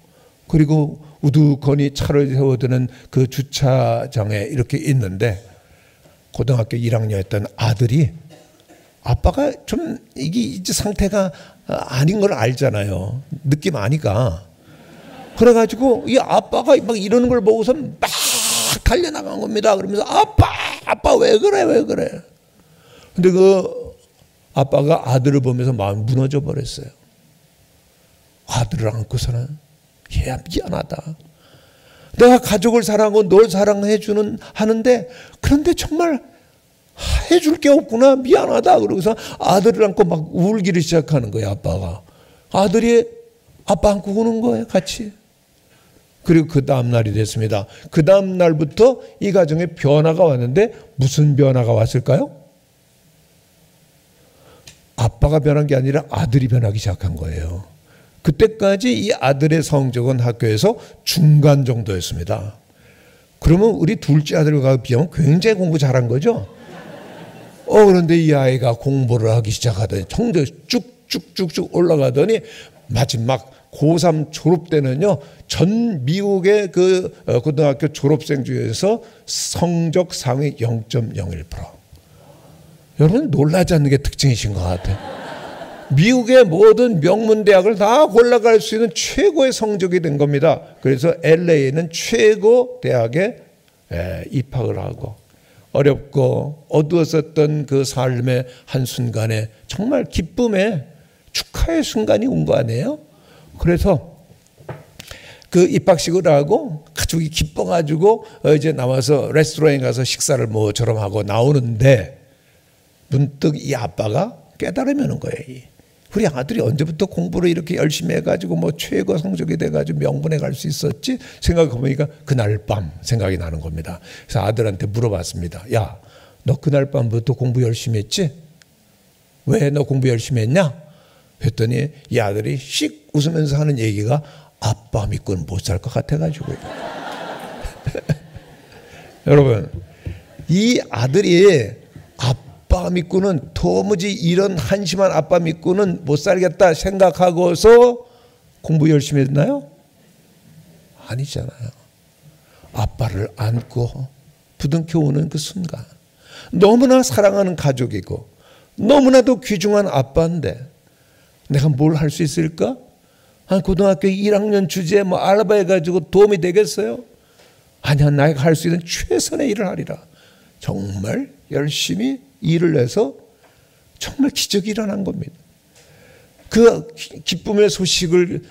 그리고 우두커니 차를 세워두는 그 주차장에 이렇게 있는데, 고등학교 1학년이었던 아들이, 아빠가 좀 이게 이제 상태가 아닌 걸 알잖아요. 느낌 아니까. 그래가지고 이 아빠가 막 이러는 걸 보고서 막 달려나간 겁니다. 그러면서 아빠 왜 그래. 근데 그 아빠가 아들을 보면서 마음이 무너져 버렸어요. 아들을 안고서는 얘야 미안하다. 내가 가족을 사랑하고 널 사랑해주는 하는데, 그런데 정말 해줄 게 없구나, 미안하다. 그러고서 아들을 안고 막 울기를 시작하는 거예요. 아빠가. 아들이 아빠 안고 우는 거예요, 같이. 그리고 그 다음 날이 됐습니다. 그 다음 날부터 이 가정에 변화가 왔는데, 무슨 변화가 왔을까요? 아빠가 변한 게 아니라 아들이 변하기 시작한 거예요. 그때까지 이 아들의 성적은 학교에서 중간 정도였습니다. 그러면 우리 둘째 아들과 비하면 굉장히 공부 잘한 거죠. 그런데 이 아이가 공부를 하기 시작하더니 성적이 쭉쭉쭉쭉 올라가더니 마지막 고3 졸업 때는요, 전 미국의 그 고등학교 졸업생 중에서 성적 상위 0.01%. 여러분 놀라지 않는 게 특징이신 것 같아요. 미국의 모든 명문 대학을 다 골라갈 수 있는 최고의 성적이 된 겁니다. 그래서 LA는 최고 대학에 입학을 하고, 어렵고 어두웠었던 그 삶의 한순간에 정말 기쁨의 축하의 순간이 온 거 아니에요? 그래서 그 입학식을 하고 가족이 기뻐가지고 이제 나와서 레스토랑에 가서 식사를 뭐처럼 하고 나오는데 문득 이 아빠가 깨달음이 오는 거예요. 우리 아들이 언제부터 공부를 이렇게 열심히 해가지고 뭐 최고 성적이 돼가지고 명문에 갈 수 있었지? 생각해보니까 그날 밤 생각이 나는 겁니다. 그래서 아들한테 물어봤습니다. 야, 너 그날 밤부터 공부 열심히 했지? 왜 너 공부 열심히 했냐? 했더니 이 아들이 씩 웃으면서 하는 얘기가 아빠 믿고는 못 살 것 같아가지고요. 여러분, 이 아들이 아빠 믿고는 도무지 이런 한심한 아빠 믿고는 못 살겠다 생각하고서 공부 열심히 했나요? 아니잖아요. 아빠를 안고 부둥켜 오는 그 순간, 너무나 사랑하는 가족이고 너무나도 귀중한 아빠인데 내가 뭘 할 수 있을까? 한 고등학교 1학년 주제에 뭐 알바해가지고 도움이 되겠어요? 아니야, 내가 할 수 있는 최선의 일을 하리라. 정말 열심히 일을 해서 정말 기적이 일어난 겁니다. 그 기쁨의 소식을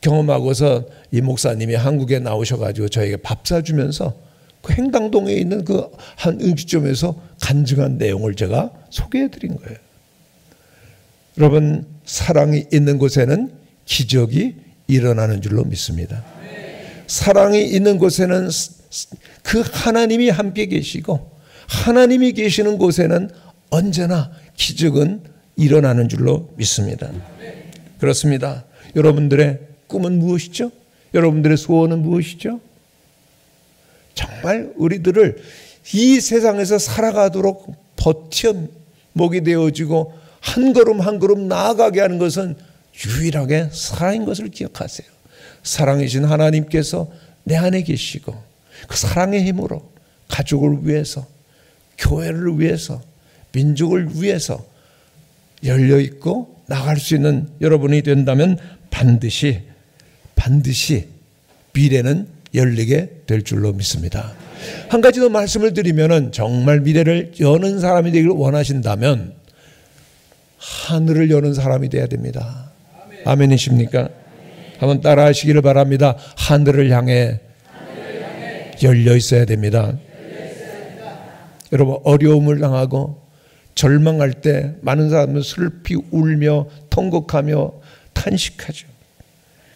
경험하고서 이 목사님이 한국에 나오셔가지고 저에게 밥 사주면서 그 행당동에 있는 그 한 음식점에서 간증한 내용을 제가 소개해드린 거예요. 여러분, 사랑이 있는 곳에는 기적이 일어나는 줄로 믿습니다. 사랑이 있는 곳에는 그 하나님이 함께 계시고 하나님이 계시는 곳에는 언제나 기적은 일어나는 줄로 믿습니다. 그렇습니다. 여러분들의 꿈은 무엇이죠? 여러분들의 소원은 무엇이죠? 정말 우리들을 이 세상에서 살아가도록 버팀목이 되어지고 한 걸음 한 걸음 나아가게 하는 것은 유일하게 사랑인 것을 기억하세요. 사랑이신 하나님께서 내 안에 계시고 그 사랑의 힘으로 가족을 위해서, 교회를 위해서, 민족을 위해서 열려있고 나갈 수 있는 여러분이 된다면 반드시 미래는 열리게 될 줄로 믿습니다. 한 가지 더 말씀을 드리면, 정말 미래를 여는 사람이 되기를 원하신다면 하늘을 여는 사람이 돼야 됩니다. 아멘이십니까? 한번 따라 하시기를 바랍니다. 하늘을 향해 열려 있어야 됩니다. 여러분, 어려움을 당하고 절망할 때 많은 사람은 슬피 울며 통곡하며 탄식하죠.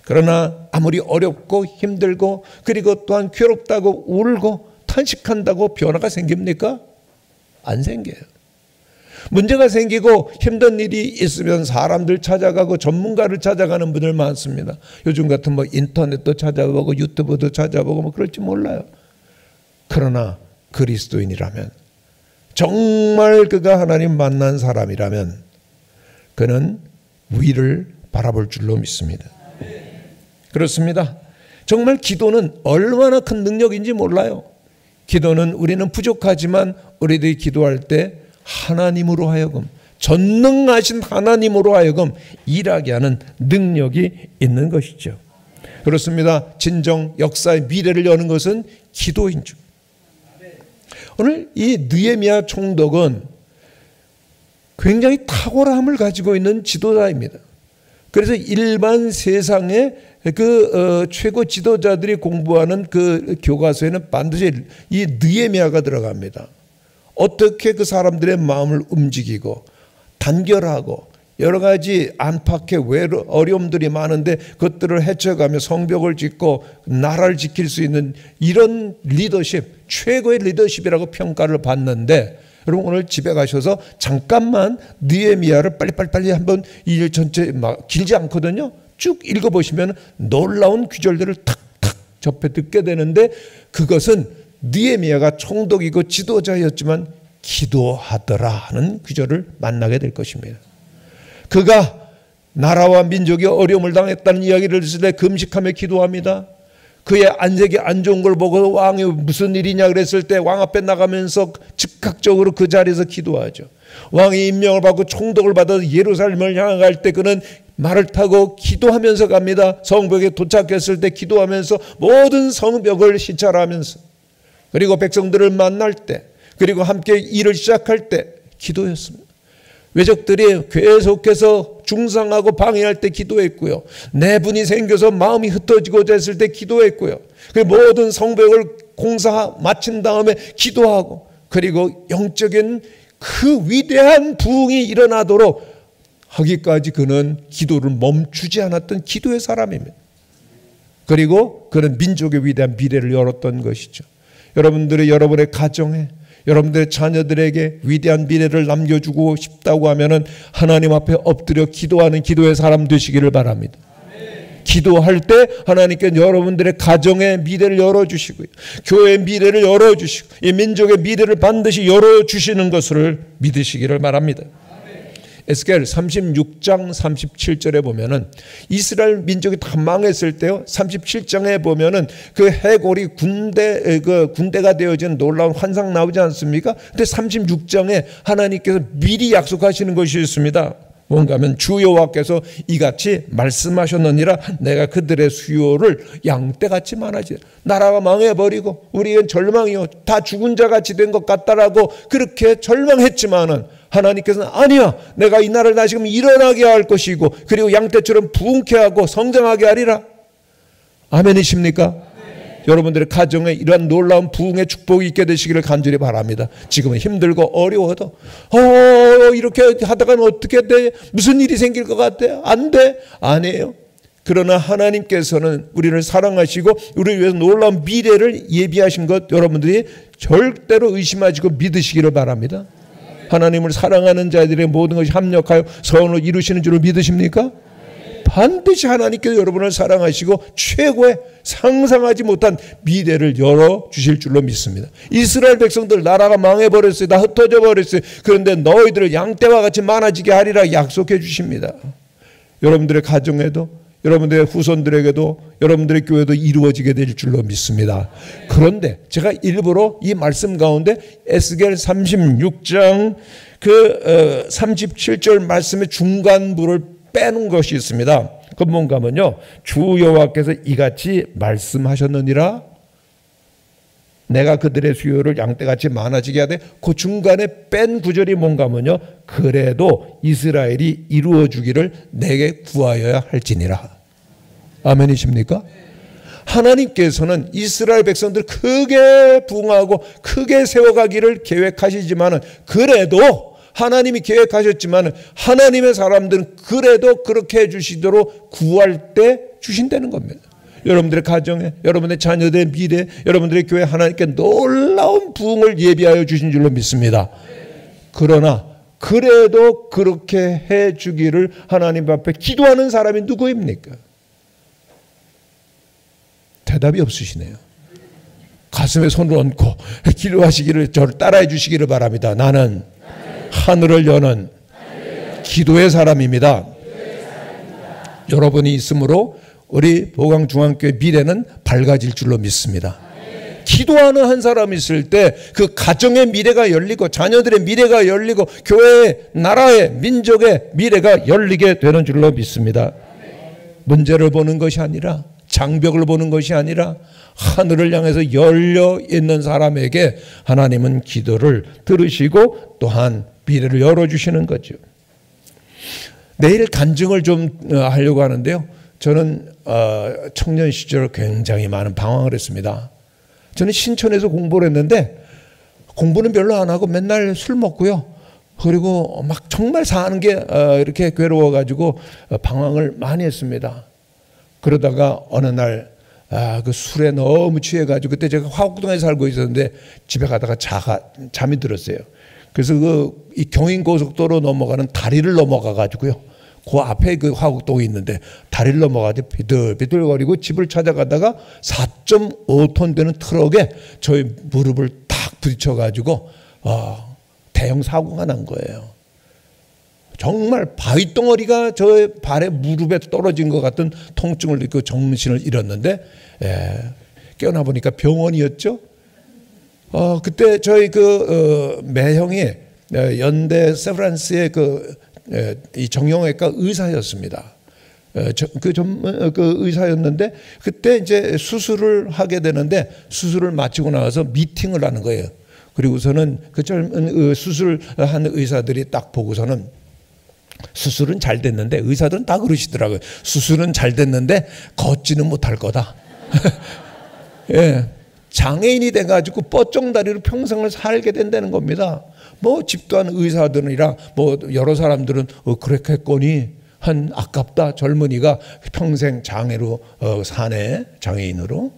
그러나 아무리 어렵고 힘들고 그리고 또한 괴롭다고 울고 탄식한다고 변화가 생깁니까? 안 생겨요. 문제가 생기고 힘든 일이 있으면 사람들 찾아가고 전문가를 찾아가는 분들 많습니다. 요즘 같은 뭐 인터넷도 찾아보고 유튜브도 찾아보고 뭐 그럴지 몰라요. 그러나 그리스도인이라면, 정말 그가 하나님 만난 사람이라면 그는 위를 바라볼 줄로 믿습니다. 그렇습니다. 정말 기도는 얼마나 큰 능력인지 몰라요. 기도는 우리는 부족하지만 우리들이 기도할 때 하나님으로 하여금, 전능하신 하나님으로 하여금 일하게 하는 능력이 있는 것이죠. 그렇습니다. 진정 역사의 미래를 여는 것은 기도인 줄. 오늘 이 느헤미야 총독은 굉장히 탁월함을 가지고 있는 지도자입니다. 그래서 일반 세상의 최고 지도자들이 공부하는 그 교과서에는 반드시 이 느헤미야가 들어갑니다. 어떻게 그 사람들의 마음을 움직이고 단결하고 여러 가지 안팎의 어려움들이 많은데 그것들을 헤쳐가며 성벽을 짓고 나라를 지킬 수 있는 이런 리더십, 최고의 리더십이라고 평가를 받는데, 여러분 오늘 집에 가셔서 잠깐만 느헤미야를 빨리 한번 일 전체 막 길지 않거든요. 쭉 읽어보시면 놀라운 구절들을 탁탁 접해 듣게 되는데, 그것은 느헤미야가 총독이고 지도자였지만 기도하더라 하는 구절을 만나게 될 것입니다. 그가 나라와 민족이 어려움을 당했다는 이야기를 들을 때 금식하며 기도합니다. 그의 안색이 안 좋은 걸 보고 왕이 무슨 일이냐 그랬을 때 왕 앞에 나가면서 즉각적으로 그 자리에서 기도하죠. 왕이 임명을 받고 총독을 받아서 예루살렘을 향할 때 그는 말을 타고 기도하면서 갑니다. 성벽에 도착했을 때 기도하면서 모든 성벽을 시찰하면서, 그리고 백성들을 만날 때, 그리고 함께 일을 시작할 때 기도했습니다. 외적들이 계속해서 중상하고 방해할 때 기도했고요. 내분이 생겨서 마음이 흩어지고자 했을 때 기도했고요. 그 모든 성벽을 공사 마친 다음에 기도하고, 그리고 영적인 그 위대한 부흥이 일어나도록 하기까지 그는 기도를 멈추지 않았던 기도의 사람입니다. 그리고 그는 민족의 위대한 미래를 열었던 것이죠. 여러분의 가정에, 여러분들의 자녀들에게 위대한 미래를 남겨주고 싶다고 하면은 하나님 앞에 엎드려 기도하는 기도의 사람 되시기를 바랍니다. 기도할 때 하나님께 여러분들의 가정의 미래를 열어주시고요, 교회의 미래를 열어주시고, 이 민족의 미래를 반드시 열어주시는 것을 믿으시기를 바랍니다. 에스겔 36장 37절에 보면은 이스라엘 민족이 다 망했을 때요, 37장에 보면은 그 해골이 군대가 되어진 놀라운 환상 나오지 않습니까? 근데 36장에 하나님께서 미리 약속하시는 것이 있습니다. 뭔가 하면 주 여호와께서 이같이 말씀하셨느니라, 내가 그들의 수요를 양떼같이 많아지, 나라가 망해버리고 우리는 절망이요 다 죽은 자같이 된 것 같다라고 그렇게 절망했지만은 하나님께서는 아니야, 내가 이 나라를 다시금 일어나게 할 것이고, 그리고 양떼처럼 부흥케 하고 성장하게 하리라. 아멘이십니까? 네. 여러분들의 가정에 이러한 놀라운 부흥의 축복이 있게 되시기를 간절히 바랍니다. 지금은 힘들고 어려워도 이렇게 하다가는 어떻게 돼? 무슨 일이 생길 것 같아요? 안 돼? 아니에요. 그러나 하나님께서는 우리를 사랑하시고 우리를 위해서 놀라운 미래를 예비하신 것 여러분들이 절대로 의심하시고 믿으시기를 바랍니다. 하나님을 사랑하는 자들의 모든 것이 합력하여 선을 이루시는 줄을 믿으십니까? 반드시 하나님께서 여러분을 사랑하시고 최고의 상상하지 못한 미래를 열어주실 줄로 믿습니다. 이스라엘 백성들 나라가 망해버렸어요. 다 흩어져 버렸어요. 그런데 너희들을 양떼와 같이 많아지게 하리라 약속해 주십니다. 여러분들의 가정에도, 여러분들의 후손들에게도, 여러분들의 교회도 이루어지게 될 줄로 믿습니다. 그런데 제가 일부러 이 말씀 가운데 에스겔 36장 37절 말씀의 중간부를 빼놓은 것이 있습니다. 그건 뭔가 하면요, 주 여호와께서 이같이 말씀하셨느니라, 내가 그들의 수요를 양떼같이 많아지게 하되, 그 중간에 뺀 구절이 뭔가 하면요, 그래도 이스라엘이 이루어주기를 내게 구하여야 할지니라. 아멘이십니까? 하나님께서는 이스라엘 백성들 크게 부흥하고 크게 세워가기를 계획하시지만은, 그래도 하나님이 계획하셨지만 하나님의 사람들은 그래도 그렇게 해주시도록 구할 때 주신다는 겁니다. 여러분들의 가정에, 여러분의 자녀들의 미래, 여러분들의 교회 하나님께 놀라운 부흥을 예비하여 주신 줄로 믿습니다. 그러나 그래도 그렇게 해주기를 하나님 앞에 기도하는 사람이 누구입니까? 대답이 없으시네요. 가슴에 손을 얹고 기도하시기를, 저를 따라해 주시기를 바랍니다. 나는 하늘을 여는 기도의 사람입니다. 여러분이 있으므로 우리 보강중앙교회 미래는 밝아질 줄로 믿습니다. 기도하는 한 사람이 있을 때 그 가정의 미래가 열리고, 자녀들의 미래가 열리고, 교회의, 나라의, 민족의 미래가 열리게 되는 줄로 믿습니다. 문제를 보는 것이 아니라, 장벽을 보는 것이 아니라 하늘을 향해서 열려 있는 사람에게 하나님은 기도를 들으시고 또한 미래를 열어주시는 거죠. 내일 간증을 좀 하려고 하는데요, 저는 청년 시절 굉장히 많은 방황을 했습니다. 저는 신천에서 공부를 했는데 공부는 별로 안 하고 맨날 술 먹고요, 그리고 막 정말 사는 게 이렇게 괴로워가지고 방황을 많이 했습니다. 그러다가 어느 날 그 술에 너무 취해가지고, 그때 제가 화곡동에 살고 있었는데 집에 가다가 잠이 들었어요. 그래서 이 경인고속도로 넘어가는 다리를 넘어가 가지고요. 그 앞에 그 화곡동이 있는데 다리를 넘어가서 비들비들거리고 집을 찾아가다가 4.5톤 되는 트럭에 저희 무릎을 딱 부딪혀 가지고 대형 사고가 난 거예요. 정말 바위덩어리가 저 발에 무릎에 떨어진 것 같은 통증을 느끼고 정신을 잃었는데 깨어나 보니까 병원이었죠. 그때 저희 매형이 연대 세브란스의 이 정형외과 의사였습니다. 그 의사였는데 그때 이제 수술을 하게 되는데 수술을 마치고 나와서 미팅을 하는 거예요. 그리고서는 그 젊은 수술한 의사들이 딱 보고서는 수술은 잘 됐는데, 의사들은 다 그러시더라고요. 수술은 잘 됐는데 걷지는 못할 거다. 예, 장애인이 돼가지고 뻗정다리로 평생을 살게 된다는 겁니다. 뭐 집도한 의사들이랑 뭐 여러 사람들은 그렇게 했거니 한 아깝다, 젊은이가 평생 장애로 사네, 장애인으로.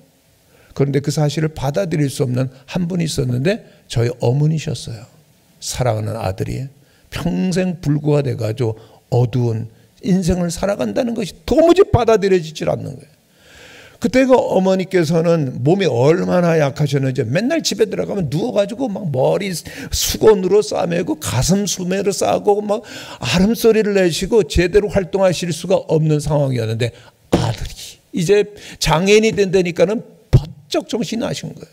그런데 그 사실을 받아들일 수 없는 한 분이 있었는데 저희 어머니셨어요. 사랑하는 아들이 평생 불구가 돼가지고 어두운 인생을 살아간다는 것이 도무지 받아들여지질 않는 거예요. 그때 그 어머니께서는 몸이 얼마나 약하셨는지 맨날 집에 들어가면 누워가지고 막 머리 수건으로 싸매고 가슴 수매로 싸고 막 아름소리를 내시고 제대로 활동하실 수가 없는 상황이었는데 아들이 이제 장애인이 된다니까는 번쩍 정신이 나신 거예요.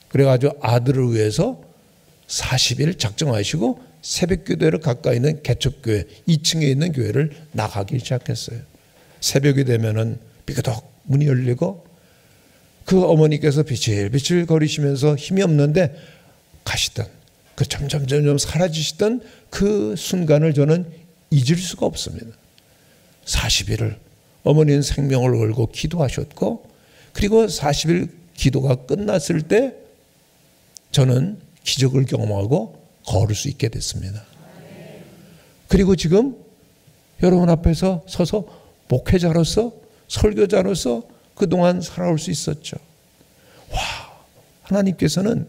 그래가지고 아들을 위해서 40일 작정하시고 새벽기도회를 가까이 있는 개척교회 2층에 있는 교회를 나가기 시작했어요. 새벽이 되면은 삐그덕 문이 열리고 그 어머니께서 비실비실 거리시면서 힘이 없는데 가시던 그 점점 사라지시던 그 순간을 저는 잊을 수가 없습니다. 40일을 어머니는 생명을 걸고 기도하셨고, 그리고 40일 기도가 끝났을 때 저는 기적을 경험하고 걸을 수 있게 됐습니다. 그리고 지금 여러분 앞에서 서서 목회자로서, 설교자로서 그동안 살아올 수 있었죠. 와, 하나님께서는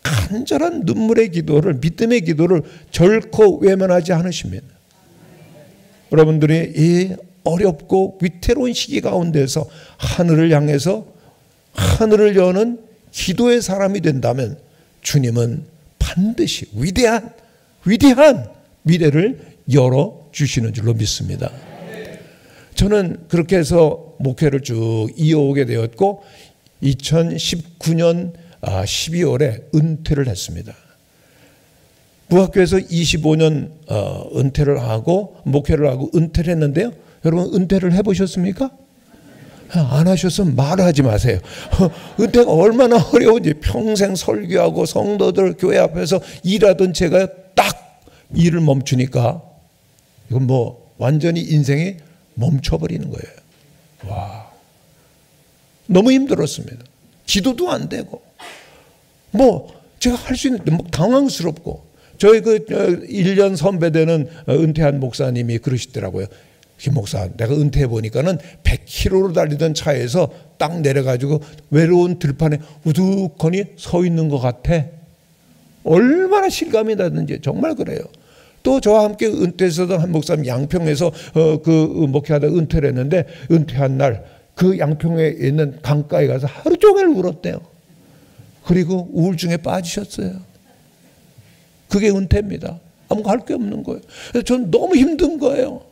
간절한 눈물의 기도를, 믿음의 기도를 결코 외면하지 않으십니다. 여러분들이 이 어렵고 위태로운 시기 가운데서 하늘을 향해서 하늘을 여는 기도의 사람이 된다면 주님은 반드시 위대한 미래를 열어주시는 줄로 믿습니다. 저는 그렇게 해서 목회를 쭉 이어오게 되었고 2019년 12월에 은퇴를 했습니다. 무학교에서 25년 은퇴를 하고 목회를 하고 은퇴를 했는데요. 여러분 은퇴를 해보셨습니까? 안 하셨으면 말하지 마세요. 은퇴가 얼마나 어려운지. 평생 설교하고 성도들 교회 앞에서 일하던 제가 딱 일을 멈추니까 이건 뭐 완전히 인생이 멈춰버리는 거예요. 와, 너무 힘들었습니다. 기도도 안 되고 뭐 제가 할 수 있는데 뭐 당황스럽고. 저희 그 1년 선배되는 은퇴한 목사님이 그러시더라고요. 김 목사, 내가 은퇴해 보니까는 100km로 달리던 차에서 딱 내려가지고 외로운 들판에 우두커니 서 있는 것 같아. 얼마나 실감이 나는지. 정말 그래요. 또 저와 함께 은퇴했었던 한 목사님 양평에서 목회하다 은퇴를 했는데 은퇴한 날 그 양평에 있는 강가에 가서 하루 종일 울었대요. 그리고 우울증에 빠지셨어요. 그게 은퇴입니다. 아무것도 할 게 없는 거예요. 그래서 저는 너무 힘든 거예요.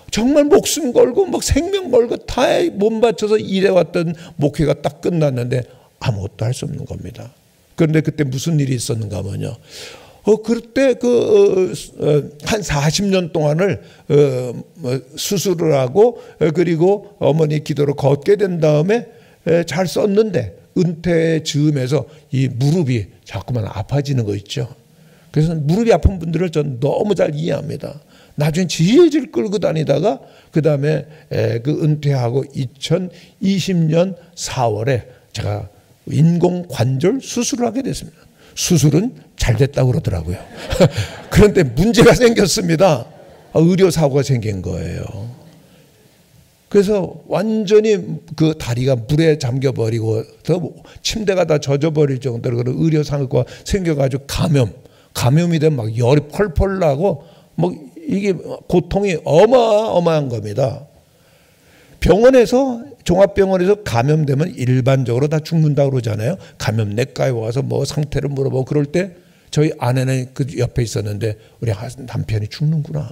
정말 목숨 걸고 막 생명 걸고 다 몸 바쳐서 일해왔던 목회가 딱 끝났는데 아무것도 할 수 없는 겁니다. 그런데 그때 무슨 일이 있었는가 하면요. 그때 한 40년 동안을 수술을 하고 그리고 어머니 기도로 걷게 된 다음에 잘 썼는데 은퇴 즈음에서 이 무릎이 자꾸만 아파지는 거 있죠. 그래서 무릎이 아픈 분들을 전 너무 잘 이해합니다. 나중에 질질 끌고 다니다가 그 다음에 그 은퇴하고 2020년 4월에 제가 인공관절 수술을 하게 됐습니다. 수술은 잘 됐다고 그러더라고요. 그런데 문제가 생겼습니다. 의료사고가 생긴 거예요. 그래서 완전히 그 다리가 물에 잠겨버리고 침대가 다 젖어버릴 정도로 그런 의료사고가 생겨가지고 감염이 되면 막 열이 펄펄 나고 뭐 이게 고통이 어마어마한 겁니다. 병원에서 종합병원에서 감염되면 일반적으로 다 죽는다고 그러잖아요. 감염내과에 와서 뭐 상태를 물어보고 그럴 때 저희 아내는 그 옆에 있었는데 우리 남편이 죽는구나.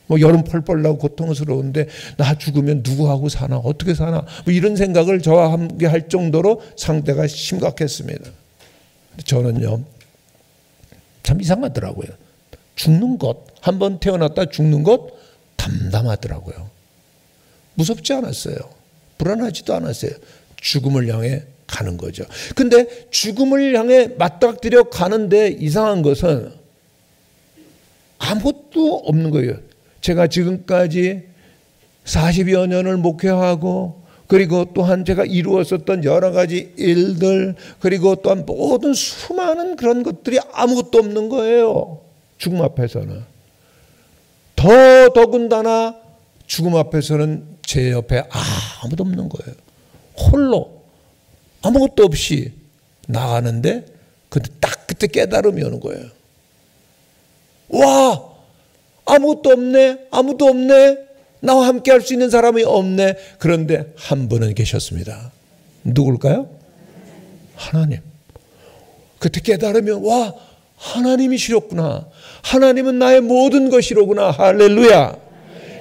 뭐 여름 펄펄 나고 고통스러운데 나 죽으면 누구하고 사나 어떻게 사나 뭐 이런 생각을 저와 함께 할 정도로 상태가 심각했습니다. 저는요 참 이상하더라고요. 죽는 것, 한번 태어났다 죽는 것 담담하더라고요. 무섭지 않았어요. 불안하지도 않았어요. 죽음을 향해 가는 거죠. 근데 죽음을 향해 맞닥뜨려 가는데 이상한 것은 아무것도 없는 거예요. 제가 지금까지 40여 년을 목회하고 그리고 또한 제가 이루었었던 여러 가지 일들 그리고 또한 모든 수많은 그런 것들이 아무것도 없는 거예요. 죽음 앞에서는. 더군다나 죽음 앞에서는 제 옆에 아무도 없는 거예요. 홀로 아무것도 없이 나가는데 딱 그때 깨달음이 오는 거예요. 와, 아무것도 없네. 아무도 없네. 나와 함께 할 수 있는 사람이 없네. 그런데 한 분은 계셨습니다. 누굴까요? 하나님. 그때 깨달으면 와, 하나님이시로구나. 하나님은 나의 모든 것이로구나. 할렐루야.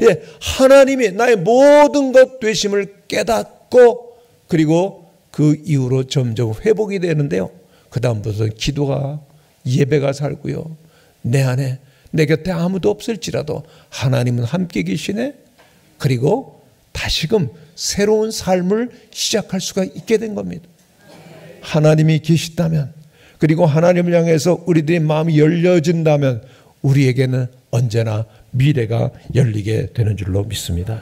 예, 하나님이 나의 모든 것 되심을 깨닫고 그리고 그 이후로 점점 회복이 되는데요. 그 다음부터 기도가 예배가 살고요. 내 안에 내 곁에 아무도 없을지라도 하나님은 함께 계시네. 그리고 다시금 새로운 삶을 시작할 수가 있게 된 겁니다. 하나님이 계시다면 그리고 하나님을 향해서 우리들의 마음이 열려진다면 우리에게는 언제나 미래가 열리게 되는 줄로 믿습니다.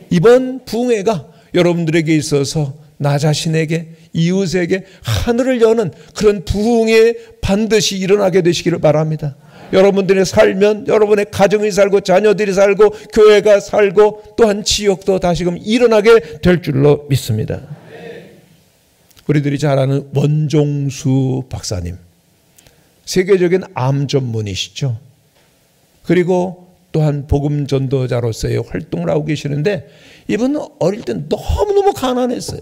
이번 부흥회가 여러분들에게 있어서 나 자신에게 이웃에게 하늘을 여는 그런 부흥회 반드시 일어나게 되시기를 바랍니다. 여러분들이 살면 여러분의 가정이 살고 자녀들이 살고 교회가 살고 또한 지역도 다시금 일어나게 될 줄로 믿습니다. 우리들이 잘 아는 원종수 박사님, 세계적인 암 전문이시죠. 그리고 또한 복음 전도자로서의 활동을 하고 계시는데 이분은 어릴 때 너무너무 가난했어요.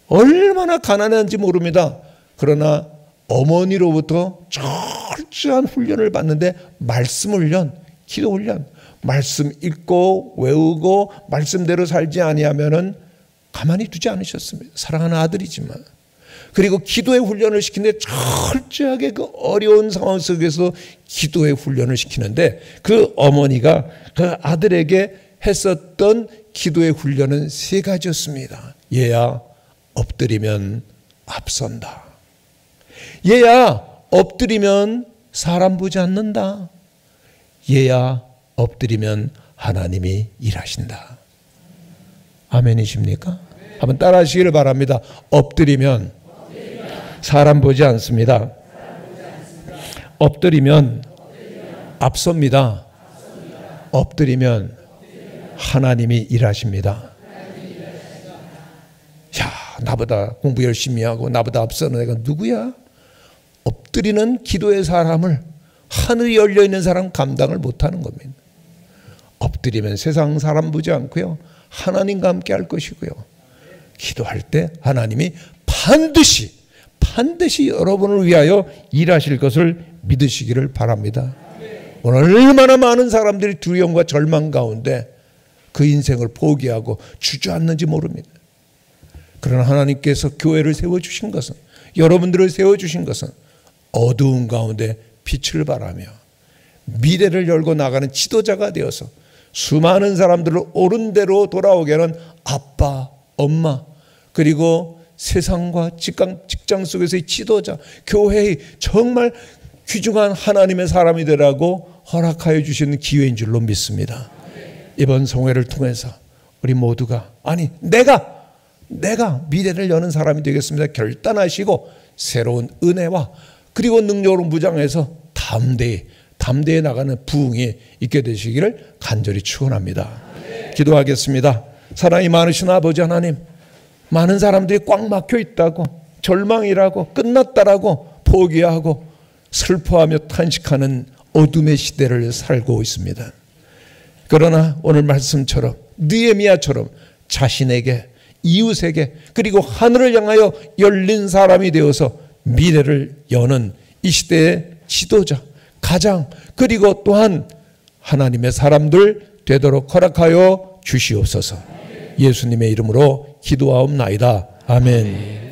얼마나 가난한지 모릅니다. 그러나 어머니로부터 철저한 훈련을 받는데 말씀 훈련, 기도 훈련, 말씀 읽고 외우고 말씀대로 살지 아니하면은 가만히 두지 않으셨습니다. 사랑하는 아들이지만. 그리고 기도의 훈련을 시키는데 철저하게 그 어려운 상황 속에서 기도의 훈련을 시키는데 그 어머니가 그 아들에게 했었던 기도의 훈련은 3가지였습니다. 얘야, 엎드리면 앞선다. 얘야, 엎드리면 사람 보지 않는다. 얘야, 엎드리면 하나님이 일하신다. 아멘이십니까? 한번 따라 하시기를 바랍니다. 엎드리면 사람 보지 않습니다. 엎드리면 앞섭니다. 엎드리면 하나님이 일하십니다. 야, 나보다 공부 열심히 하고 나보다 앞서는 애가 누구야? 엎드리는 기도의 사람을 하늘이 열려있는 사람 감당을 못하는 겁니다. 엎드리면 세상 사람 보지 않고요. 하나님과 함께 할 것이고요. 기도할 때 하나님이 반드시 여러분을 위하여 일하실 것을 믿으시기를 바랍니다. 오늘 얼마나 많은 사람들이 두려움과 절망 가운데 그 인생을 포기하고 주저앉는지 모릅니다. 그러나 하나님께서 교회를 세워주신 것은, 여러분들을 세워주신 것은 어두운 가운데 빛을 발하며 미래를 열고 나가는 지도자가 되어서 수많은 사람들을 옳은 대로 돌아오게 하는 아빠, 엄마, 그리고 세상과 직장 속에서의 지도자, 교회의 정말 귀중한 하나님의 사람이 되라고 허락하여 주시는 기회인 줄로 믿습니다. 이번 성회를 통해서 우리 모두가, 아니 내가 미래를 여는 사람이 되겠습니다 결단하시고 새로운 은혜와 그리고 능력으로 무장해서 담대히 나가는 부흥이 있게 되시기를 간절히 축원합니다. 기도하겠습니다. 사랑이 많으신 아버지 하나님, 많은 사람들이 꽉 막혀 있다고, 절망이라고, 끝났다라고 포기하고 슬퍼하며 탄식하는 어둠의 시대를 살고 있습니다. 그러나 오늘 말씀처럼 느헤미야처럼 자신에게, 이웃에게, 그리고 하늘을 향하여 열린 사람이 되어서 미래를 여는 이 시대의 지도자, 가장, 그리고 또한 하나님의 사람들 되도록 허락하여 주시옵소서. 예수님의 이름으로 기도하옵나이다. 아멘.